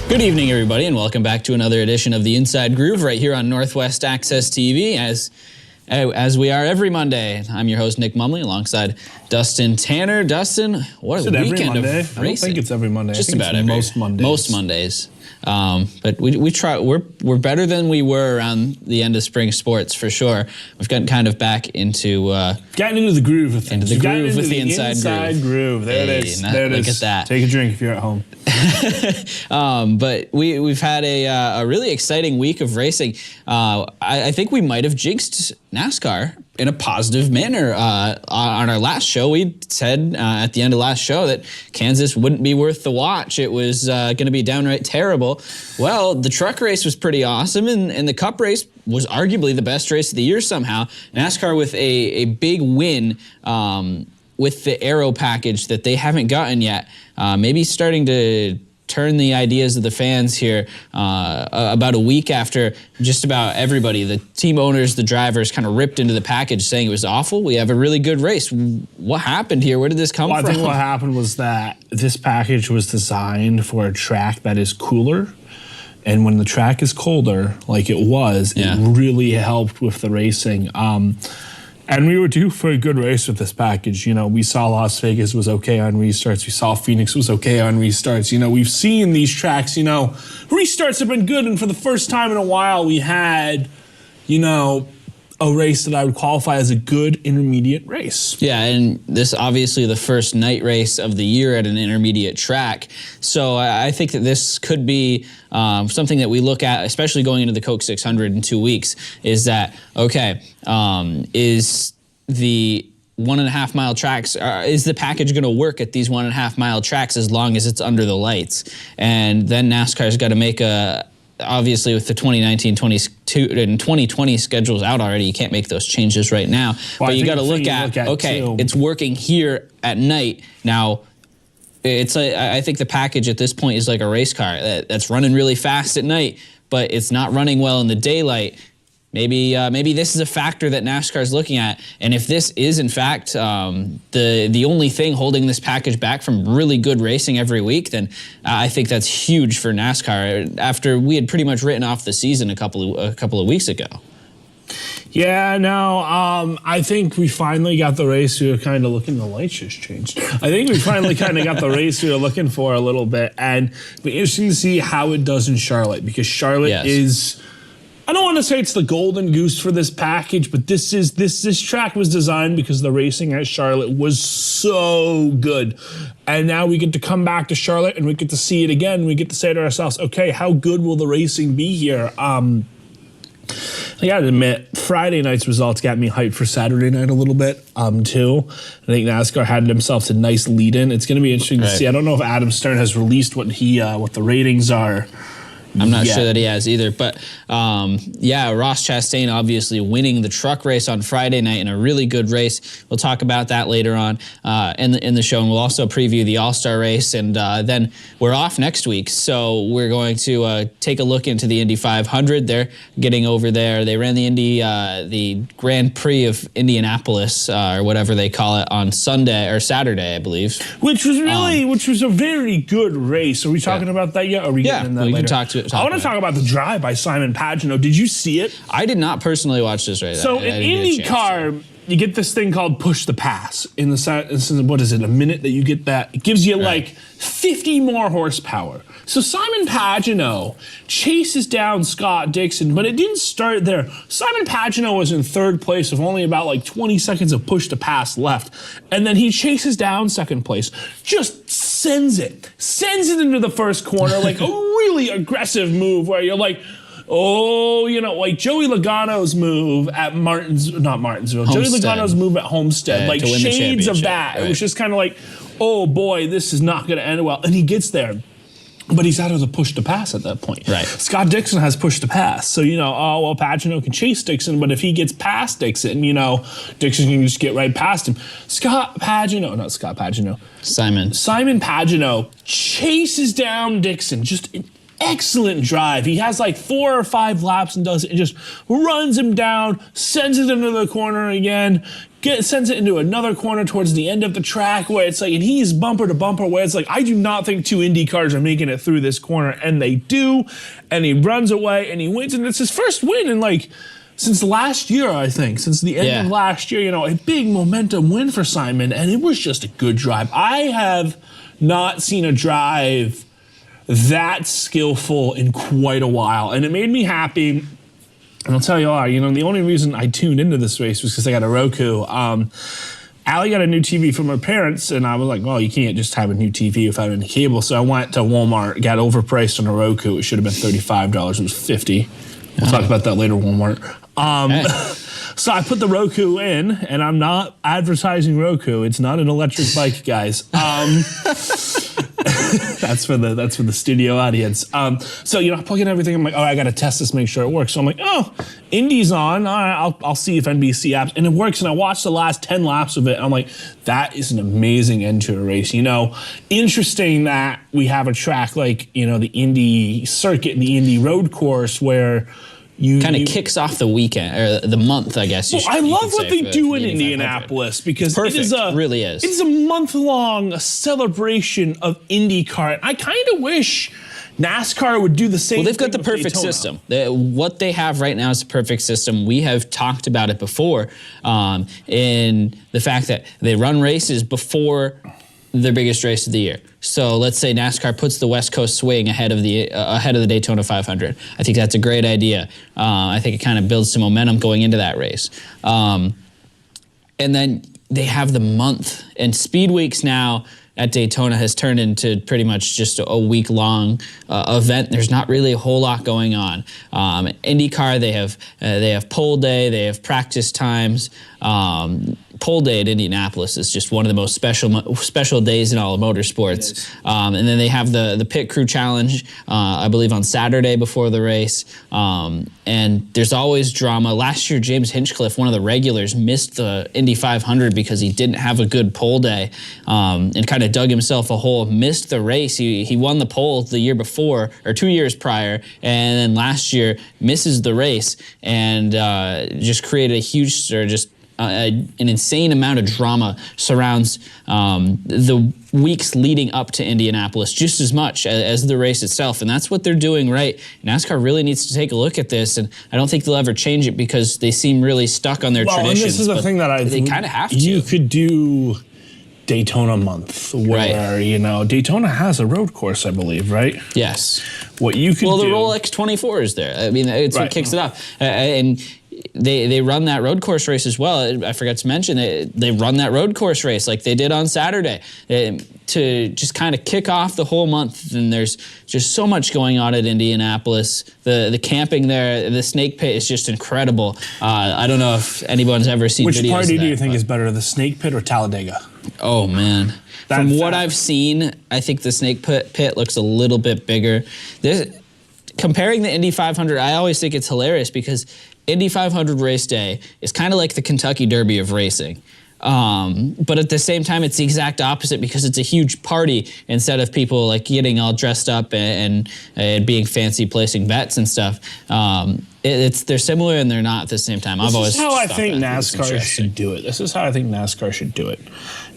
Good evening, everybody, and welcome back to another edition of the Inside Groove right here on Northwest Access TV, as we are every Monday. I'm your host, Nick Mumley, alongside Dustin Tanner. Dustin, what a weekend of racing. I don't think it's every Monday. Just about most Mondays. Most Mondays. But we try. We're better than we were around the end of spring sports for sure. We've gotten kind of back into gotten into the groove of things. Into the groove with the inside groove. There it is. There it is. Look at that. Take a drink if you're at home. But we've had a really exciting week of racing. I think we might have jinxed NASCAR in a positive manner. On our last show, we said at the end of last show that Kansas wouldn't be worth the watch. It was going to be downright terrible. Well, the truck race was pretty awesome, and the Cup race was arguably the best race of the year somehow. NASCAR with a big win with the aero package that they haven't gotten yet. Maybe starting to turn the ideas of the fans here about a week after just about everybody, the team owners, the drivers, kind of ripped into the package saying it was awful. We have a really good race. What happened here? Where did this come from? I think what happened was that this package was designed for a track that is cooler. And when the track is colder, like it was, it really helped with the racing. And we were due for a good race with this package. You know, we saw Las Vegas was okay on restarts. We saw Phoenix was okay on restarts. You know, we've seen these tracks, you know, restarts have been good. And for the first time in a while, we had, you know, a race that I would qualify as a good intermediate race. Yeah, and this obviously the first night race of the year at an intermediate track. So I think that this could be something that we look at, especially going into the Coke 600 in 2 weeks, is that, okay, is the 1.5 mile tracks, is the package going to work at these 1.5 mile tracks as long as it's under the lights? And then NASCAR's got to make obviously with the 2019, 2020 schedules out already, you can't make those changes right now. Well, but you got to look at okay, it's working here at night. Now, I think the package at this point is like a race car that's running really fast at night, but it's not running well in the daylight. Maybe this is a factor that NASCAR is looking at, and if this is in fact the only thing holding this package back from really good racing every week, then I think that's huge for NASCAR. After we had pretty much written off the season a couple of weeks ago. Yeah, no, I think we finally got the race we were kind of looking. The lights just changed. I think we finally kind of got the race we were looking for a little bit, and it'll be interesting to see how it does in Charlotte, because Charlotte is. I don't want to say it's the golden goose for this package, but this track was designed because the racing at Charlotte was so good. And now we get to come back to Charlotte and we get to see it again. We get to say to ourselves, okay, how good will the racing be here? I gotta admit, Friday night's results got me hyped for Saturday night a little bit, too. I think NASCAR had themselves a nice lead-in. It's gonna be interesting to see. I don't know if Adam Stern has released what the ratings are. I'm not sure that he has either. But, yeah, Ross Chastain obviously winning the truck race on Friday night in a really good race. We'll talk about that later on in the show. And we'll also preview the All-Star race. And then we're off next week. So we're going to take a look into the Indy 500. They're getting over there. They ran the Grand Prix of Indianapolis, or whatever they call it, on Saturday, I believe. Which was a very good race. Are we talking about that yet? Or are we getting in that later? We can talk to it. I want to talk about the drive by Simon Pagenaud. Did you see it? I did not personally watch this race. So in IndyCar, you get this thing called push the pass. In the what is it? A minute that you get that. It gives you like 50 more horsepower. So Simon Pagenaud chases down Scott Dixon, but it didn't start there. Simon Pagenaud was in third place with only about like 20 seconds of push to pass left. And then he chases down second place, just sends it into the first corner, like a really aggressive move where you're like, oh, you know, like Joey Logano's move at Martinsville. Joey Logano's move at Homestead, like shades of that. Right. It was just kind of like, oh boy, this is not going to end well. And he gets there. But he's out of the push to pass at that point. Right. Scott Dixon has push to pass. So, you know, Pagenaud can chase Dixon, but if he gets past Dixon, you know, Dixon can just get right past him. Simon Pagenaud chases down Dixon. Just an excellent drive. He has like 4 or 5 laps and does it and just runs him down, sends it into the corner again, sends it into another corner towards the end of the track where it's like, and he's bumper to bumper where it's like, I do not think two Indy cars are making it through this corner, and they do, and he runs away and he wins, and it's his first win in like since last year, I think, since the end of last year, a big momentum win for Simon, and it was just a good drive. I have not seen a drive that skillful in quite a while, and it made me happy. And I'll tell you why. The only reason I tuned into this race was because I got a Roku. Allie got a new TV from her parents, and I was like, well, you can't just have a new TV without any cable. So I went to Walmart, got overpriced on a Roku. It should have been $35. It was $50. We'll talk about that later, Walmart. So I put the Roku in, and I'm not advertising Roku. It's not an electric bike, guys. That's for the studio audience. So I plug in everything. I'm like, I got to test this, make sure it works. So I'm like, Indy's on. All right, I'll see if NBC apps, and it works. And I watched the last 10 laps of it. And I'm like, that is an amazing end to a race. Interesting that we have a track like the Indy circuit and the Indy road course where you kind of kicks off the weekend or the month, I guess. I love what they do in Indianapolis because really is. It's a month-long celebration of IndyCar. And I kind of wish NASCAR would do the same. Well, they've got the with perfect Daytona. system. What they have right now is the perfect system. We have talked about it before, in the fact that they run races before their biggest race of the year. So let's say NASCAR puts the West Coast swing ahead of the Daytona 500. I think that's a great idea. I think it kind of builds some momentum going into that race. And then they have the month, and Speed Weeks now at Daytona has turned into pretty much just a week-long event. There's not really a whole lot going on. IndyCar, they have pole day, they have practice times. Pole day at Indianapolis is just one of the most special days in all of motorsports. And then they have the pit crew challenge, I believe on Saturday before the race. And there's always drama. Last year, James Hinchcliffe, one of the regulars, missed the Indy 500 because he didn't have a good pole day, and kind of dug himself a hole, missed the race. He won the pole the year before, or 2 years prior, and then last year misses the race, and just created a huge, an insane amount of drama surrounds the weeks leading up to Indianapolis just as much as the race itself, and that's what they're doing right. NASCAR really needs to take a look at this, and I don't think they'll ever change it because they seem really stuck on their traditions. And this is the thing that they kind of have to. You could do Daytona month where, Daytona has a road course, I believe, right? Yes. What you could the Rolex 24 is there. I mean, it's what kicks it off. And they run that road course race as well. I forgot to mention they run that road course race like they did on Saturday to just kind of kick off the whole month. And there's just so much going on at Indianapolis. The camping there, the snake pit is just incredible. I don't know if anyone's ever seen videos of that. Which party do you think is better, the snake pit or Talladega? Oh, man. From what I've seen, I think the snake pit looks a little bit bigger. Comparing the Indy 500, I always think it's hilarious because Indy 500 race day is kind of like the Kentucky Derby of racing. But at the same time, it's the exact opposite because it's a huge party instead of people like getting all dressed up and being fancy placing bets and stuff. They're similar and they're not at the same time. This is how I think NASCAR should do it.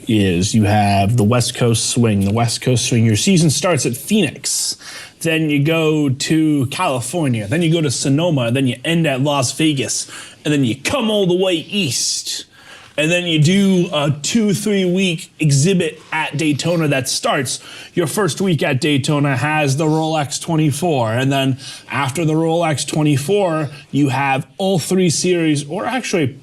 Is you have the West Coast swing. Your season starts at Phoenix. Then you go to California. Then you go to Sonoma. Then you end at Las Vegas. And then you come all the way east. And then you do a 2-3 week exhibit at Daytona that starts. Your first week at Daytona has the Rolex 24. And then after the Rolex 24, you have all three series, or actually,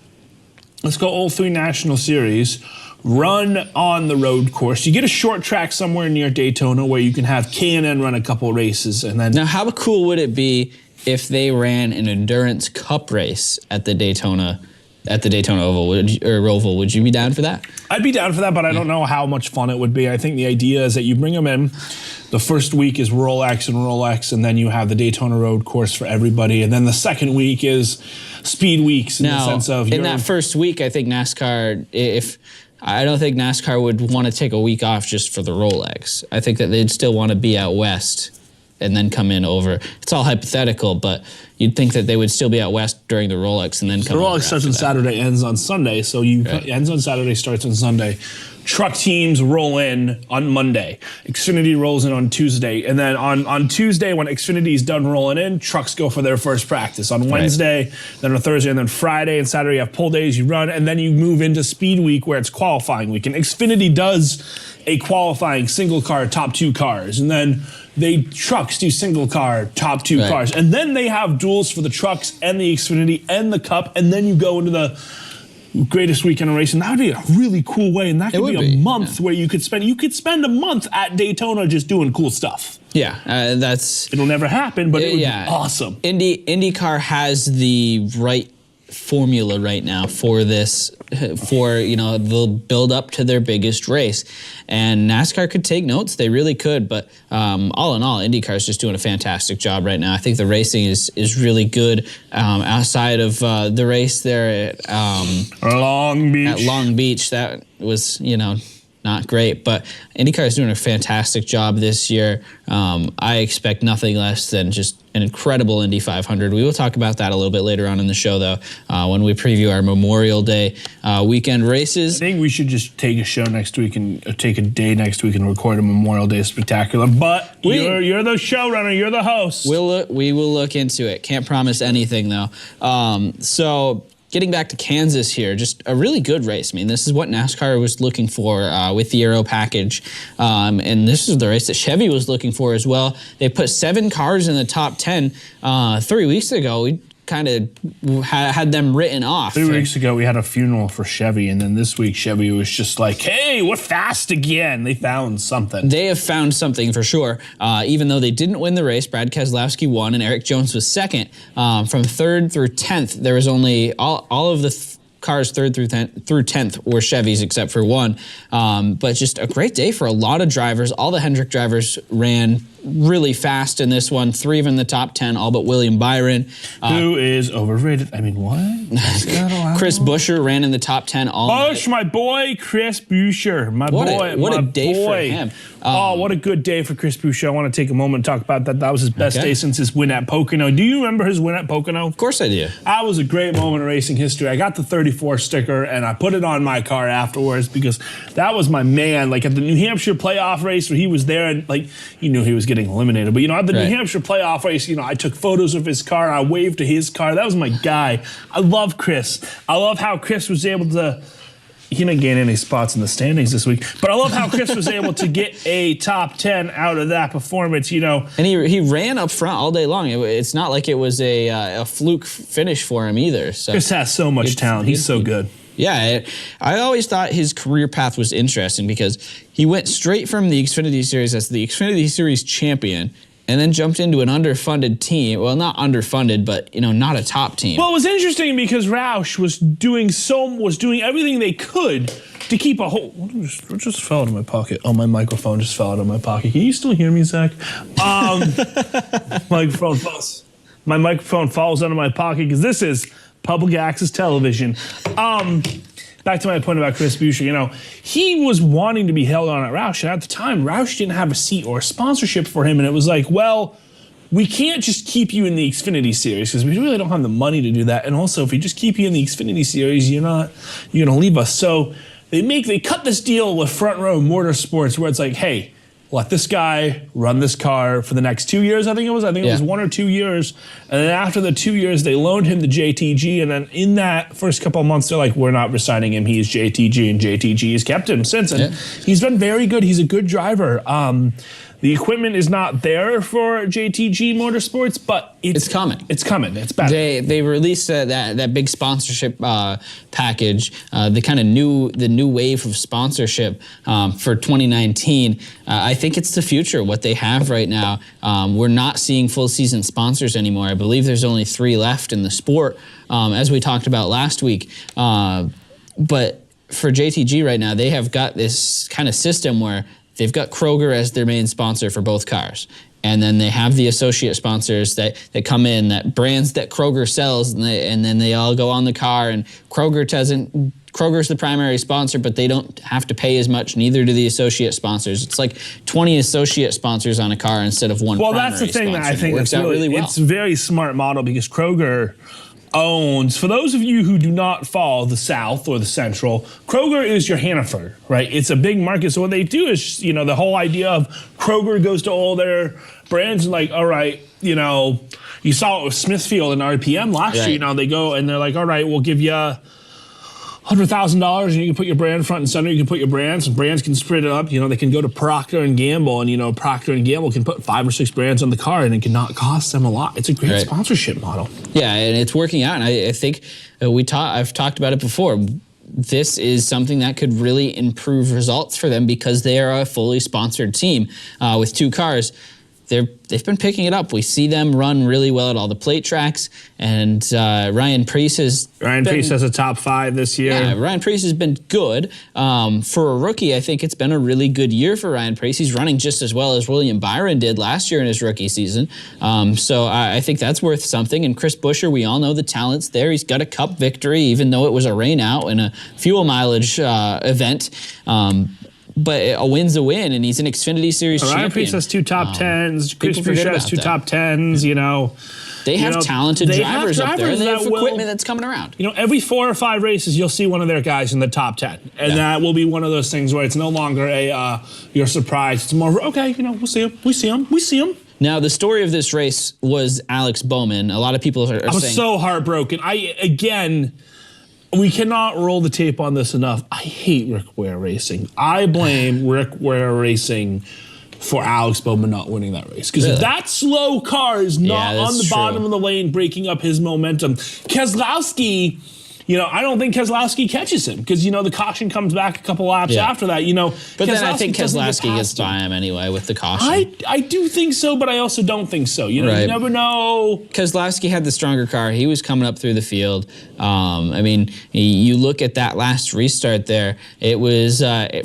let's go all three national series, run on the road course. You get a short track somewhere near Daytona where you can have K&N run a couple races. And then now, how cool would it be if they ran an endurance cup race at the Daytona Oval Roval? Would you be down for that? I'd be down for that, but I don't know how much fun it would be. I think the idea is that you bring them in. The first week is Rolex, and then you have the Daytona road course for everybody. And then the second week is Speed Weeks in the sense of... in that first week, I think NASCAR, I don't think NASCAR would want to take a week off just for the Rolex. I think that they'd still want to be out west and then come in over. It's all hypothetical, but you'd think that they would still be out west during the Rolex and then come. The Rolex starts on Saturday, ends on Sunday. So ends on Saturday, starts on Sunday. Truck teams roll in on Monday. Xfinity rolls in on Tuesday. And then on Tuesday, when Xfinity's done rolling in, trucks go for their first practice. On Wednesday, then on Thursday, and then Friday and Saturday, you have pull days, you run, and then you move into Speed Week where it's qualifying week. And Xfinity does a qualifying single car, top 2 cars. And then trucks do single car, top 2 cars. And then they have duels for the trucks and the Xfinity and the Cup. And then you go into the greatest weekend of racing. That would be a really cool way, and that could be a month where you could spend a month at Daytona just doing cool stuff. Yeah, it'll never happen, but it would be awesome. IndyCar has the right formula right now for this, they'll build up to their biggest race. And NASCAR could take notes, they really could, but all in all, IndyCar is just doing a fantastic job right now. I think the racing is really good outside of the race there at Long Beach. At Long Beach, that was, not great, but IndyCar is doing a fantastic job this year. I expect nothing less than just an incredible Indy 500. We will talk about that a little bit later on in the show, though, when we preview our Memorial Day weekend races. I think we should just take a show next week and take a day next week and record a Memorial Day spectacular. But you're the showrunner, you're the host. We will look into it. Can't promise anything, though. So getting back to Kansas here, just a really good race. I mean, this is what NASCAR was looking for with the Aero package. And this is the race that Chevy was looking for as well. They put 7 cars in the top 10 3 weeks ago. We kind of had them written off. 3 weeks ago, we had a funeral for Chevy, and then this week, Chevy was just like, hey, we're fast again. They found something. They have found something for sure. Even though they didn't win the race, Brad Keselowski won, and Erik Jones was second. From 3rd through 10th, there was only all of the cars 3rd through 10th were Chevys except for one. But just a great day for a lot of drivers. All the Hendrick drivers ran really fast in this one. 3 in the top 10, all but William Byron. Who is overrated? I mean, what? Chris Buescher ran in the top 10. Busch, my boy, Chris Buescher. What a day for him. What a good day for Chris Buescher. I want to take a moment and talk about that. That was his best day since his win at Pocono. Do you remember his win at Pocono? Of course I do. That was a great moment in racing history. I got the 34 sticker, and I put it on my car afterwards because that was my man. Like at the New Hampshire playoff race where he was there, and like you knew he was getting eliminated. But at the New Hampshire playoff race, I took photos of his car. I waved to his car. That was my guy. I love Chris. I love how Chris was able to. He didn't gain any spots in the standings this week, but I love how Chris was able to get a top 10 out of that performance. And he ran up front all day long. It's not like it was a fluke finish for him either. So Chris has so much talent. He's so good. Yeah, I always thought his career path was interesting because he went straight from the Xfinity Series as the Xfinity Series champion and then jumped into an underfunded team. Well, not underfunded, but not a top team. Well, it was interesting because Roush was doing everything they could to keep a hold. What just fell out of my pocket? Oh, my microphone just fell out of my pocket. Can you still hear me, Zach? Microphone falls. My microphone falls out of my pocket because this is public access television. Back to my point about Chris Buescher, he was wanting to be held on at Roush, and at the time, Roush didn't have a seat or a sponsorship for him, and it was like, well, we can't just keep you in the Xfinity Series because we really don't have the money to do that, and also, if we just keep you in the Xfinity Series, you're going to leave us. So they cut this deal with Front Row Motorsports where it's like, hey, let this guy run this car for the next 2 years, I think it was 1 or 2 years. And then after the 2 years, they loaned him to JTG. And then in that first couple of months, they're like, we're not resigning him. He's JTG. And JTG has kept him since. And he's been very good. He's a good driver. The equipment is not there for JTG Motorsports, but it's coming. It's coming. It's better. They released that big sponsorship package, the new wave of sponsorship for 2019. I think it's the future, what they have right now. We're not seeing full season sponsors anymore. I believe there's only 3 left in the sport, as we talked about last week. But for JTG right now, they have got this kind of system where they've got Kroger as their main sponsor for both cars. And then they have the associate sponsors that come in, that brands that Kroger sells, and then they all go on the car. And Kroger Kroger's the primary sponsor, but they don't have to pay as much. Neither do the associate sponsors. It's like 20 associate sponsors on a car instead of one. Well, primary that's the thing sponsor. that I think works out really well. It's a very smart model because Kroger owns, for those of you who do not follow the South or the Central, Kroger is your Hannaford, right? It's a big market. So what they do is, the whole idea of Kroger goes to all their brands and like, all right, you saw it with Smithfield and RPM last year, they go and they're like, all right, we'll give you $100,000 and you can put your brand front and center. You can put your brands, and brands can spread it up. They can go to Procter & Gamble, and Procter & Gamble can put 5 or 6 brands on the car, and it can not cost them a lot. It's a great sponsorship model. Yeah, and it's working out. And I think I've talked about it before. This is something that could really improve results for them because they are a fully sponsored team with 2 cars. They've been picking it up. We see them run really well at all the plate tracks, and Ryan Preece has a top 5 this year. Yeah, Ryan Preece has been good. For a rookie, I think it's been a really good year for Ryan Preece. He's running just as well as William Byron did last year in his rookie season. So I think that's worth something. And Chris Buescher, we all know the talent's there. He's got a cup victory, even though it was a rain out in a fuel mileage event. But a win's a win, and he's an Xfinity Series champion. Ryan Preece has 2 top 10s. Chris Buescher has 2 top 10s, They have talented drivers up there, and they have equipment that's coming around. Every 4 or 5 races, you'll see one of their guys in the top 10. And that will be one of those things where it's no longer you're surprised. It's more, okay, we'll see him. We see him. Now, the story of this race was Alex Bowman. A lot of people are saying... I was so heartbroken. We cannot roll the tape on this enough. I hate Rick Ware Racing. I blame Rick Ware Racing for Alex Bowman not winning that race. Because that slow car is not on the bottom of the lane breaking up his momentum. Keselowski... I don't think Keselowski catches him because, the caution comes back a couple laps after that, But then I think Keselowski gets by him anyway with the caution. I do think so, but I also don't think so. You never know. Keselowski had the stronger car. He was coming up through the field. You look at that last restart there. It was,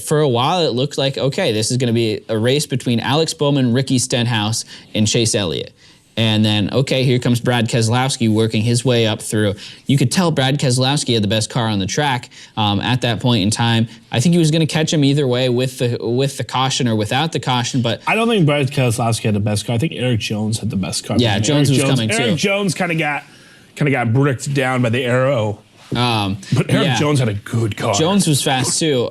for a while, it looked like, okay, this is going to be a race between Alex Bowman, Ricky Stenhouse, and Chase Elliott. And then, okay, here comes Brad Keselowski working his way up through. You could tell Brad Keselowski had the best car on the track at that point in time. I think he was going to catch him either way with the caution or without the caution. But I don't think Brad Keselowski had the best car. I think Erik Jones had the best car. Yeah, Jones was coming too. Erik Jones kind of got bricked down by the arrow. But Erik Jones had a good car. Jones was fast too.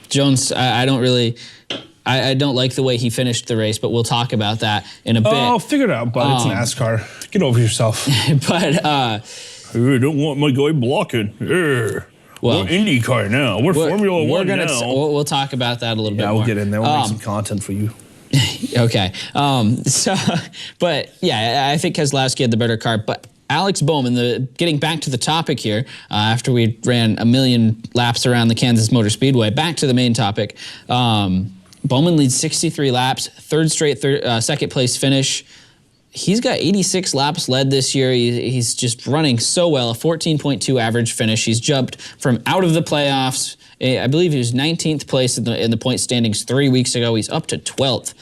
Jones, I don't like the way he finished the race, but we'll talk about that in a bit. Oh, figure it out, bud. It's NASCAR. Get over yourself. But I don't want my guy blocking. We're IndyCar now. We're Formula One now. We'll talk about that a little bit more. Yeah, we'll get in there. We'll make some content for you. Okay. But yeah, I think Keselowski had the better car, but Alex Bowman, getting back to the topic here, after we ran a million laps around the Kansas Motor Speedway, back to the main topic. Bowman leads 63 laps, second place finish. He's got 86 laps led this year. He's just running so well, a 14.2 average finish. He's jumped from out of the playoffs. I believe he was 19th place in the point standings 3 weeks ago. He's up to 12th.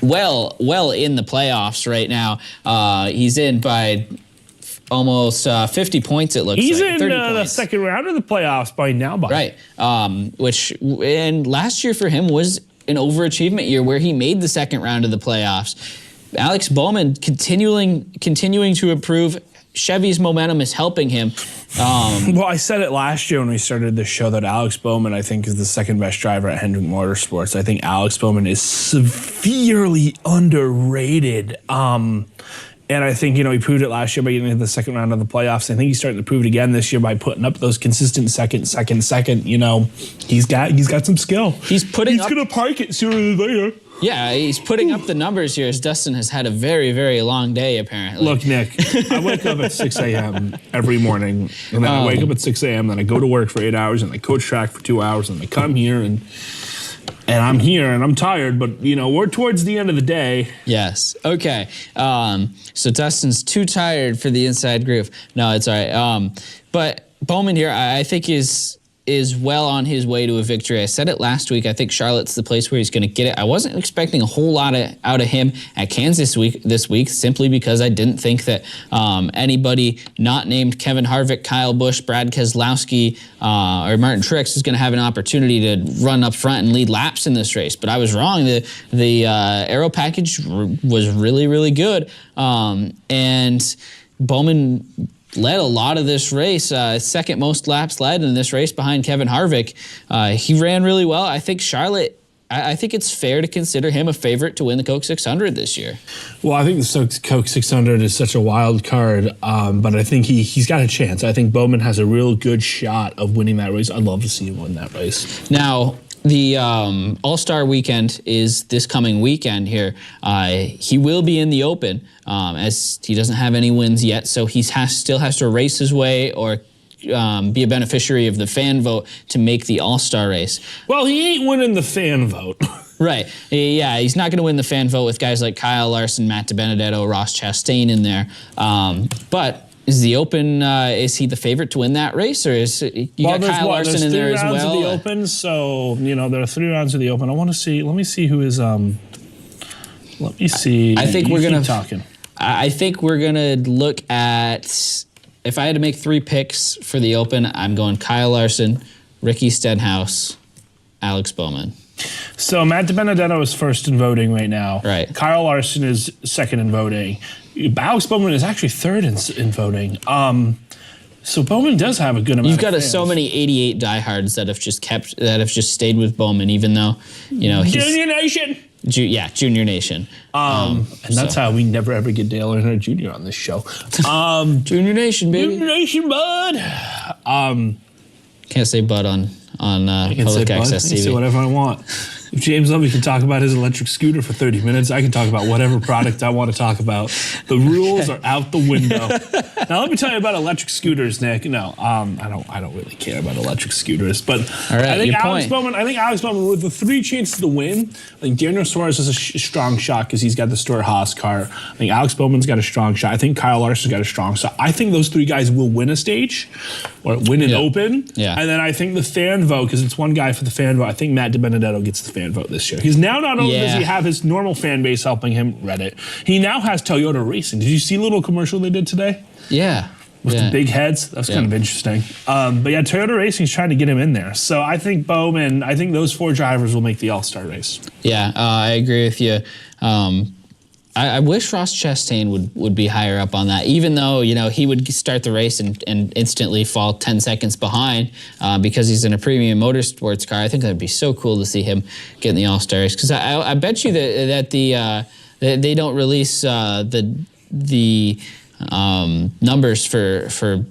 Well in the playoffs right now. He's in by almost 50 points, it looks like. He's in the second round of the playoffs by now. Right. And last year for him was an overachievement year where he made the second round of the playoffs. Alex Bowman continuing to improve. Chevy's momentum is helping him. Well, I said it last year when we started the show that Alex Bowman, I think, is the second best driver at Hendrick Motorsports. I think Alex Bowman is severely underrated. And I think, he proved it last year by getting into the second round of the playoffs. I think he's starting to prove it again this year by putting up those consistent second. He's got some skill. He's going to park it sooner than later. Yeah, he's putting up the numbers here as Dustin has had a very, very long day, apparently. Look, Nick, I wake up at 6 a.m. every morning. And then I wake up at 6 a.m., then I go to work for 8 hours, and I coach track for 2 hours, and I come here, and I'm here, and I'm tired, but, we're towards the end of the day. Yes. Okay. So Dustin's too tired for the inside groove. No, it's all right. But Bowman here, I think he's is well on his way to a victory. I said it last week. I think Charlotte's the place where he's going to get it. I wasn't expecting a whole lot out of him at Kansas this week, simply because I didn't think that anybody not named Kevin Harvick, Kyle Busch, Brad Keselowski, or Martin Truex is going to have an opportunity to run up front and lead laps in this race. But I was wrong. The aero package was really, really good. And Bowman led a lot of this race, second most laps led in this race behind Kevin Harvick. He ran really well. I think Charlotte, I think it's fair to consider him a favorite to win the Coke 600 this year. Well, I think the Coke 600 is such a wild card, but I think he's got a chance. I think Bowman has a real good shot of winning that race. I'd love to see him win that race. Now, the All-Star weekend is this coming weekend here. He will be in the Open, as he doesn't have any wins yet, so he still has to race his way or be a beneficiary of the fan vote to make the All-Star race. Well, he ain't winning the fan vote. Right. Yeah, he's not going to win the fan vote with guys like Kyle Larson, Matt DiBenedetto, Ross Chastain in there. But is the Open, is he the favorite to win that race, or is got Kyle Larson in there as well? There's 3 rounds of the Open, so, there are 3 rounds of the Open. Let me see who is, let me see. I think we're going to, talking. I think we're going to look at, if I had to make 3 picks for the Open, I'm going Kyle Larson, Ricky Stenhouse, Alex Bowman. So Matt DiBenedetto is first in voting right now. Right. Kyle Larson is second in voting. Alex Bowman is actually third in voting. So Bowman does have a good amount. You've got of fans. So many 88 diehards that have just stayed with Bowman, even though he's Junior Nation. Junior Nation. And that's how we never ever get Dale Earnhardt Jr. on this show. Junior Nation, baby. Junior Nation, bud. Can't say bud on public access TV. I can say whatever I want. If James Levy can talk about his electric scooter for 30 minutes, I can talk about whatever product I want to talk about. The rules are out the window. Now, let me tell you about electric scooters, Nick. No, I don't really care about electric scooters. But all right, I think Alex Bowman, with the 3 chances to win, I think Daniel Suárez has a strong shot because he's got the Stewart-Haas car. I think Alex Bowman's got a strong shot. I think Kyle Larson's got a strong shot. I think those 3 guys will win a stage or win an Open. Yeah. And then I think the fan vote, because it's one guy for the fan vote, I think Matt DiBenedetto gets the fan vote this year. Because now not only does he have his normal fan base helping him, Reddit, he now has Toyota Racing. Did you see the little commercial they did today? Yeah. With the big heads? That was kind of interesting. But yeah, Toyota Racing's trying to get him in there. So I think Bowman, those 4 drivers will make the All-Star race. Yeah, I agree with you. I wish Ross Chastain would be higher up on that, even though he would start the race and instantly fall 10 seconds behind because he's in a premium motorsports car. I think that'd be so cool to see him get in the All-Star race, because I bet you that they don't release the numbers for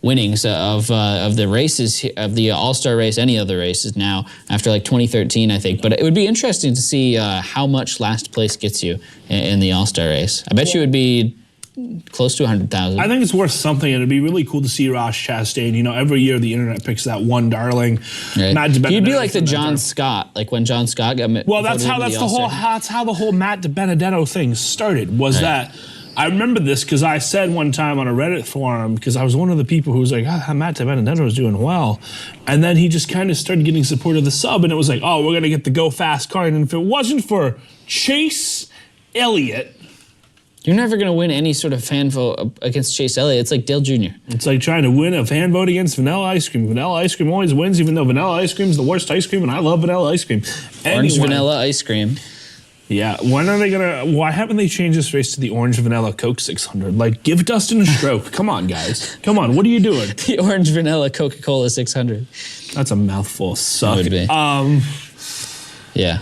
winnings of the races, of the All-Star race, any other races now after like 2013, I think. But it would be interesting to see how much last place gets you in the All-Star race. I bet you it would be close to 100,000. I think it's worth something, and it'd be really cool to see Ross Chastain. Every year the internet picks that one darling. Right. He'd be like the John Scott, like when John Scott got. Well, that's how the whole Matt DiBenedetto thing started. That. I remember this because I said one time on a Reddit forum, because I was one of the people who was like, Matt DiBenedetto was doing well. And then he just kind of started getting support of the sub, and it was like, we're going to get the Go Fast car. And if it wasn't for Chase Elliott. You're never going to win any sort of fan vote against Chase Elliott. It's like Dale Jr. It's like trying to win a fan vote against vanilla ice cream. Vanilla ice cream always wins, even though vanilla ice cream is the worst ice cream, and I love vanilla ice cream. Orange vanilla ice cream. Yeah, why haven't they changed this race to the Orange Vanilla Coke 600? Like, give Dustin a stroke. Come on, guys. Come on, what are you doing? The Orange Vanilla Coca-Cola 600. That's a mouthful of suck. It would be. Yeah.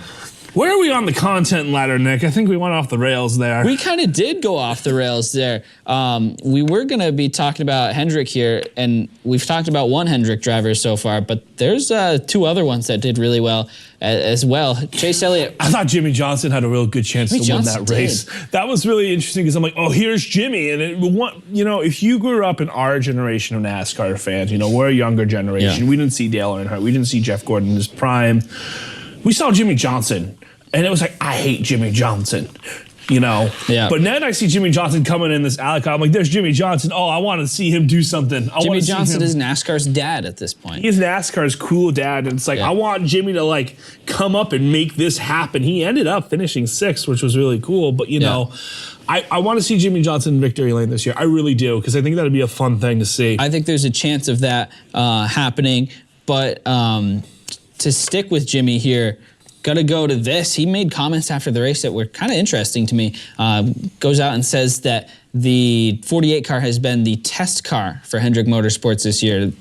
Where are we on the content ladder, Nick? I think we went off the rails there. We kind of did go off the rails there. We were going to be talking about Hendrick here, and we've talked about one Hendrick driver so far, but there's 2 other ones that did really well as well. Chase Elliott. I thought Jimmie Johnson had a real good chance to win that race. That was really interesting because I'm like, here's Jimmie. And if you grew up in our generation of NASCAR fans, we're a younger generation. Yeah. We didn't see Dale Earnhardt. We didn't see Jeff Gordon in his prime. We saw Jimmie Johnson. And it was like, I hate Jimmie Johnson. you know. Yeah. But then I see Jimmie Johnson coming in this alley car. I'm like, there's Jimmie Johnson. Oh, I want to see him do something. Jimmie Johnson is NASCAR's dad at this point. He's NASCAR's cool dad, and it's like, I want Jimmie to like come up and make this happen. He ended up finishing 6th, which was really cool. But you know, I want to see Jimmie Johnson in victory lane this year. I really do, because I think that'd be a fun thing to see. I think there's a chance of that happening, but to stick with Jimmie here, gotta go to this. He made comments after the race that were kind of interesting to me. Goes out and says that the 48 car has been the test car for Hendrick Motorsports this year,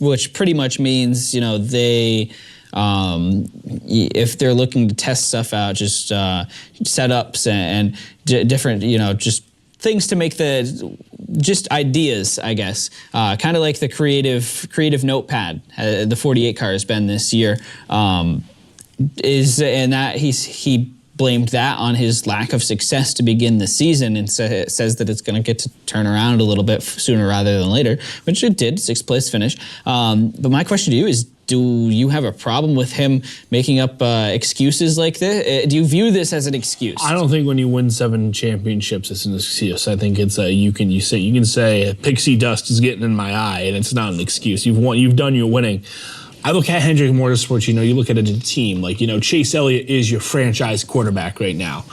which pretty much means, you know, they, if they're looking to test stuff out, just setups and different, you know, just things to make just ideas, I guess. Kind of like the creative notepad the 48 car has been this year. And that he blamed that on his lack of success to begin the season, and says that it's going to get to turn around a little bit sooner rather than later, which it did, 6th place finish. But my question to you is, do you have a problem with him making up excuses like this? Do you view this as an excuse? I don't think when you win 7 championships, it's an excuse. I think it's you can say pixie dust is getting in my eye, and it's not an excuse. You've done your winning. I look at Hendrick Motorsports, you know, you look at it as a team. Like, you know, Chase Elliott is your franchise quarterback right now.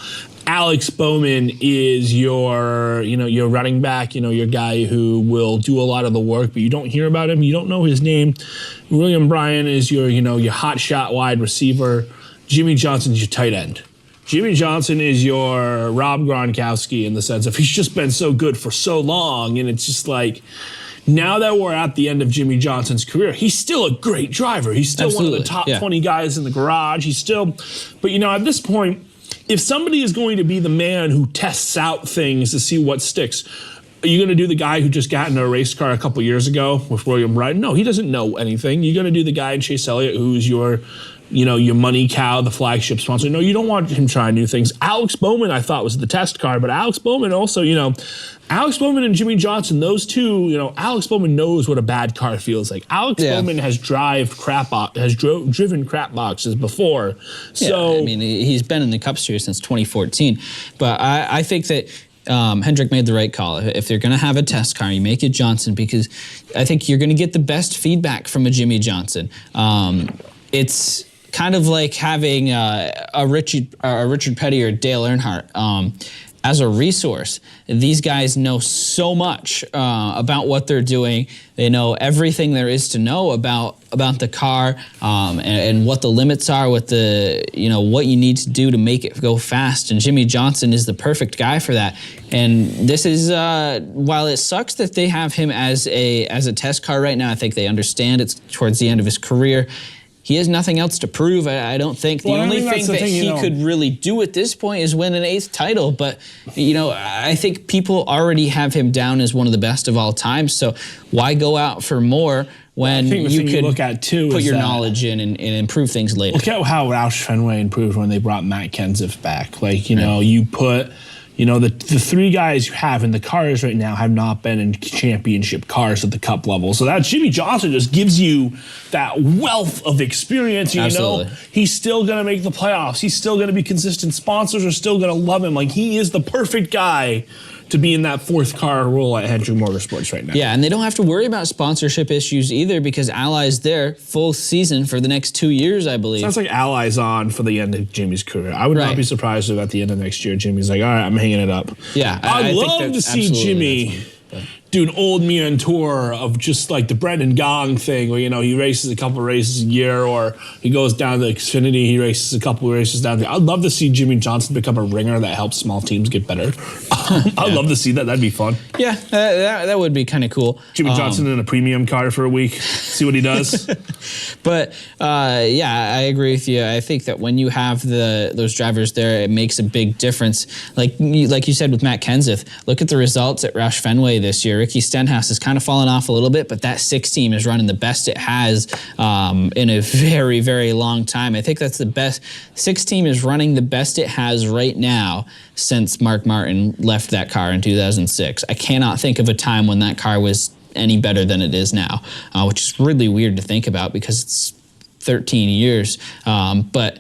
Alex Bowman is your running back, you know, your guy who will do a lot of the work, but you don't hear about him. You don't know his name. William Bryan is your hot shot wide receiver. Jimmie Johnson is your tight end. Jimmie Johnson is your Rob Gronkowski in the sense of he's just been so good for so long, and it's just like, now that we're at the end of Jimmie Johnson's career, he's still a great driver. He's still one of the top 20 guys in the garage. But you know, at this point, if somebody is going to be the man who tests out things to see what sticks, are you going to do the guy who just got in a race car a couple years ago with William Bryan? No, he doesn't know anything. You're going to do the guy in Chase Elliott who's your money cow, the flagship sponsor. No, you don't want him trying new things. Alex Bowman, I thought, was the test car, but Alex Bowman also, Alex Bowman and Jimmie Johnson, those two, Alex Bowman knows what a bad car feels like. Alex Bowman has driven crap boxes before. So I mean, he's been in the Cup Series since 2014. But I think that Hendrick made the right call. If they're going to have a test car, you make it Johnson, because I think you're going to get the best feedback from a Jimmie Johnson. It's kind of like having a Richard Petty or Dale Earnhardt as a resource. These guys know so much about what they're doing. They know everything there is to know about the car and what the limits are, what what you need to do to make it go fast. And Jimmie Johnson is the perfect guy for that. And this is while it sucks that they have him as a test car right now, I think they understand it's towards the end of his career. He has nothing else to prove, I don't think. The only thing that he could really do at this point is win an 8th title. But, I think people already have him down as one of the best of all time. So why go out for more when you could put your knowledge in and improve things later? Look at how Roush Fenway improved when they brought Matt Kenseth back. You put... the 3 guys you have in the cars right now have not been in championship cars at the Cup level. So that Jimmie Johnson just gives you that wealth of experience. Absolutely. He's still going to make the playoffs. He's still going to be consistent. Sponsors are still going to love him. Like, he is the perfect guy to be in that 4th car role at Hendrick Motorsports right now. Yeah, and they don't have to worry about sponsorship issues either, because Ally's there full season for the next 2 years, I believe. Sounds like Ally's on for the end of Jimmie's career. I would not be surprised if at the end of next year, Jimmie's like, all right, I'm hanging it up. Yeah, I'd love to see Jimmie do an old man tour of just like the Brendan Gaughan thing where, he races a couple races a year, or he goes down to Xfinity, he races a couple races down there. I'd love to see Jimmie Johnson become a ringer that helps small teams get better. I'd love to see that. That'd be fun. Yeah, that would be kind of cool. Jimmie Johnson in a premium car for a week. See what he does. But, I agree with you. I think that when you have those drivers there, it makes a big difference. Like you said with Matt Kenseth, look at the results at Roush Fenway this year. Ricky Stenhouse has kind of fallen off a little bit, but that 6 team is running the best it has in a very, very long time. I think that's the best. 6 team is running the best it has right now since Mark Martin left that car in 2006. I cannot think of a time when that car was any better than it is now, which is really weird to think about because it's 13 years. But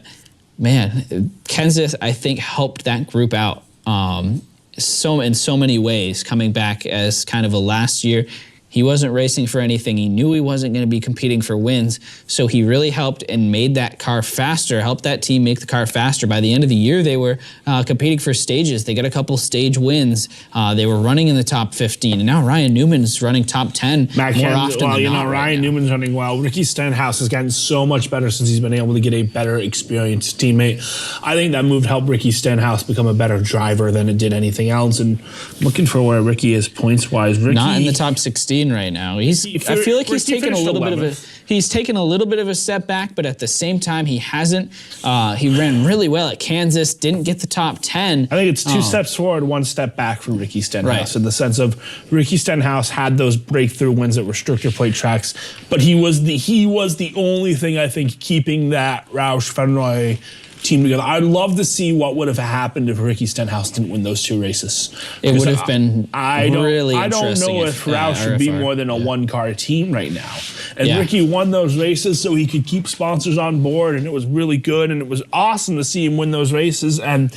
man, Kenseth, I think, helped that group out in so many ways, coming back as kind of a last year. He wasn't racing for anything. He knew he wasn't going to be competing for wins. So he really helped and made that car faster, helped that team make the car faster. By the end of the year, they were competing for stages. They got a couple stage wins. They were running in the top 15. And now Ryan Newman's running top 10 more often than not. Ryan Newman's running well. Ricky Stenhouse has gotten so much better since he's been able to get a better experienced teammate. I think that move helped Ricky Stenhouse become a better driver than it did anything else. And looking for where Ricky is points-wise. Ricky, not in the top 16 right now. I feel like he's taken a little bit of a step back, but at the same time he hasn't. He ran really well at Kansas, didn't get the top 10. I think it's 2 steps forward, 1 step back from Ricky Stenhouse, in the sense of Ricky Stenhouse had those breakthrough wins at restrictor plate tracks, but he was the only thing I think keeping that Roush Fenway team together. I'd love to see what would have happened if Ricky Stenhouse didn't win those 2 races. It would have been really I don't know if Roush should be more than a 1-car team right now. And Ricky won those races so he could keep sponsors on board, and it was really good, and it was awesome to see him win those races. And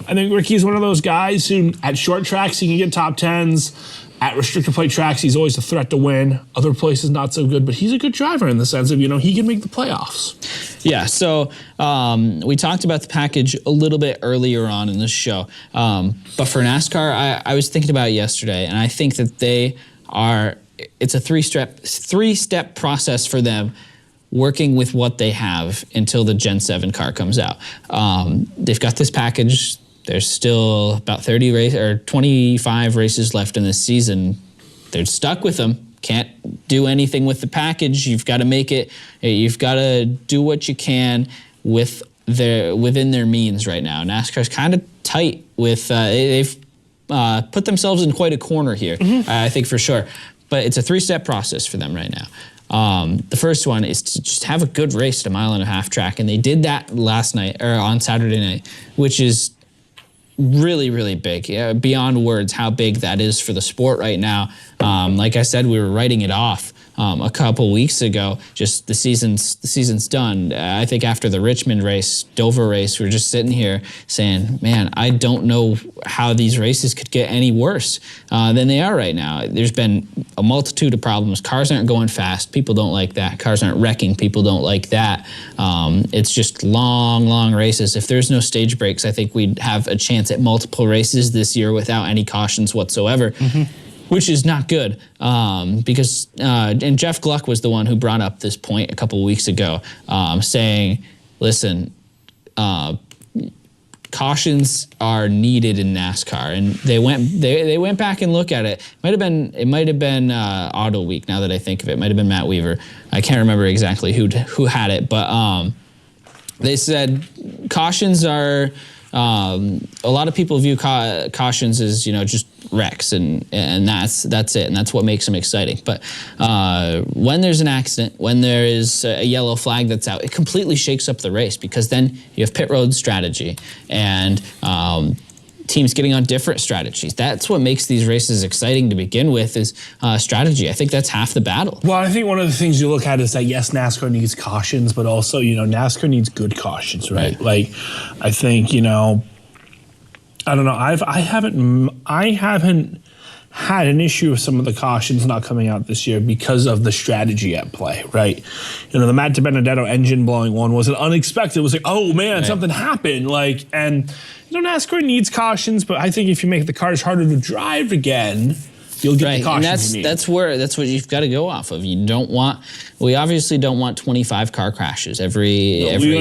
I think Ricky's one of those guys who, at short tracks, he can get top 10s. At restrictor plate tracks, he's always a threat to win. Other places, not so good, but he's a good driver in the sense of, he can make the playoffs. Yeah, so we talked about the package a little bit earlier on in this show. But for NASCAR, I was thinking about it yesterday, and I think that it's a three-step process for them working with what they have until the Gen 7 car comes out. They've got this package. There's still about 25 races left in this season. They're stuck with them. Can't do anything with the package. You've got to make it. You've got to do what you can within their means right now. NASCAR's kind of tight with. They've put themselves in quite a corner here. I think for sure. But it's a 3-step process for them right now. The first one is to just have a good race at a 1.5 mile track, and they did that last night or on Saturday night, which is really, really big. Beyond words how big that is for the sport right now. Like I said, we were writing it off a couple weeks ago. Just the season's done. I think after the Richmond race, Dover race, we were just sitting here saying, man, I don't know how these races could get any worse than they are right now. There's been a multitude of problems. Cars aren't going fast. People don't like that. Cars aren't wrecking. People don't like that. It's just long races. If there's no stage breaks, I think we'd have a chance at multiple races this year without any cautions whatsoever. Which is not good because, and Jeff Gluck was the one who brought up this point a couple weeks ago, saying, listen, cautions are needed in NASCAR, and they went back and looked at it. It might have been Auto Week. Now that I think of it, might have been Matt Weaver. I can't remember exactly who had it, but they said cautions are. A lot of people view cautions as just wrecks, and that's it, and that's what makes them exciting. But when there's an accident, when there is a yellow flag that's out, it completely shakes up the race because then you have pit road strategy and teams getting on different strategies. That's what makes these races exciting to begin with is strategy. I think that's half the battle. Well, I think one of the things you look at is that, yes, NASCAR needs cautions, but also, NASCAR needs good cautions, right? Like, I think, I don't know. I haven't had an issue with some of the cautions not coming out this year because of the strategy at play, right? The Matt DiBenedetto engine blowing one was an unexpected. It was like, oh man, something happened. And NASCAR needs cautions, but I think if you make the cars harder to drive again, you'll get the cautions you need. That's what you've got to go off of. We obviously don't want 25 car crashes every. We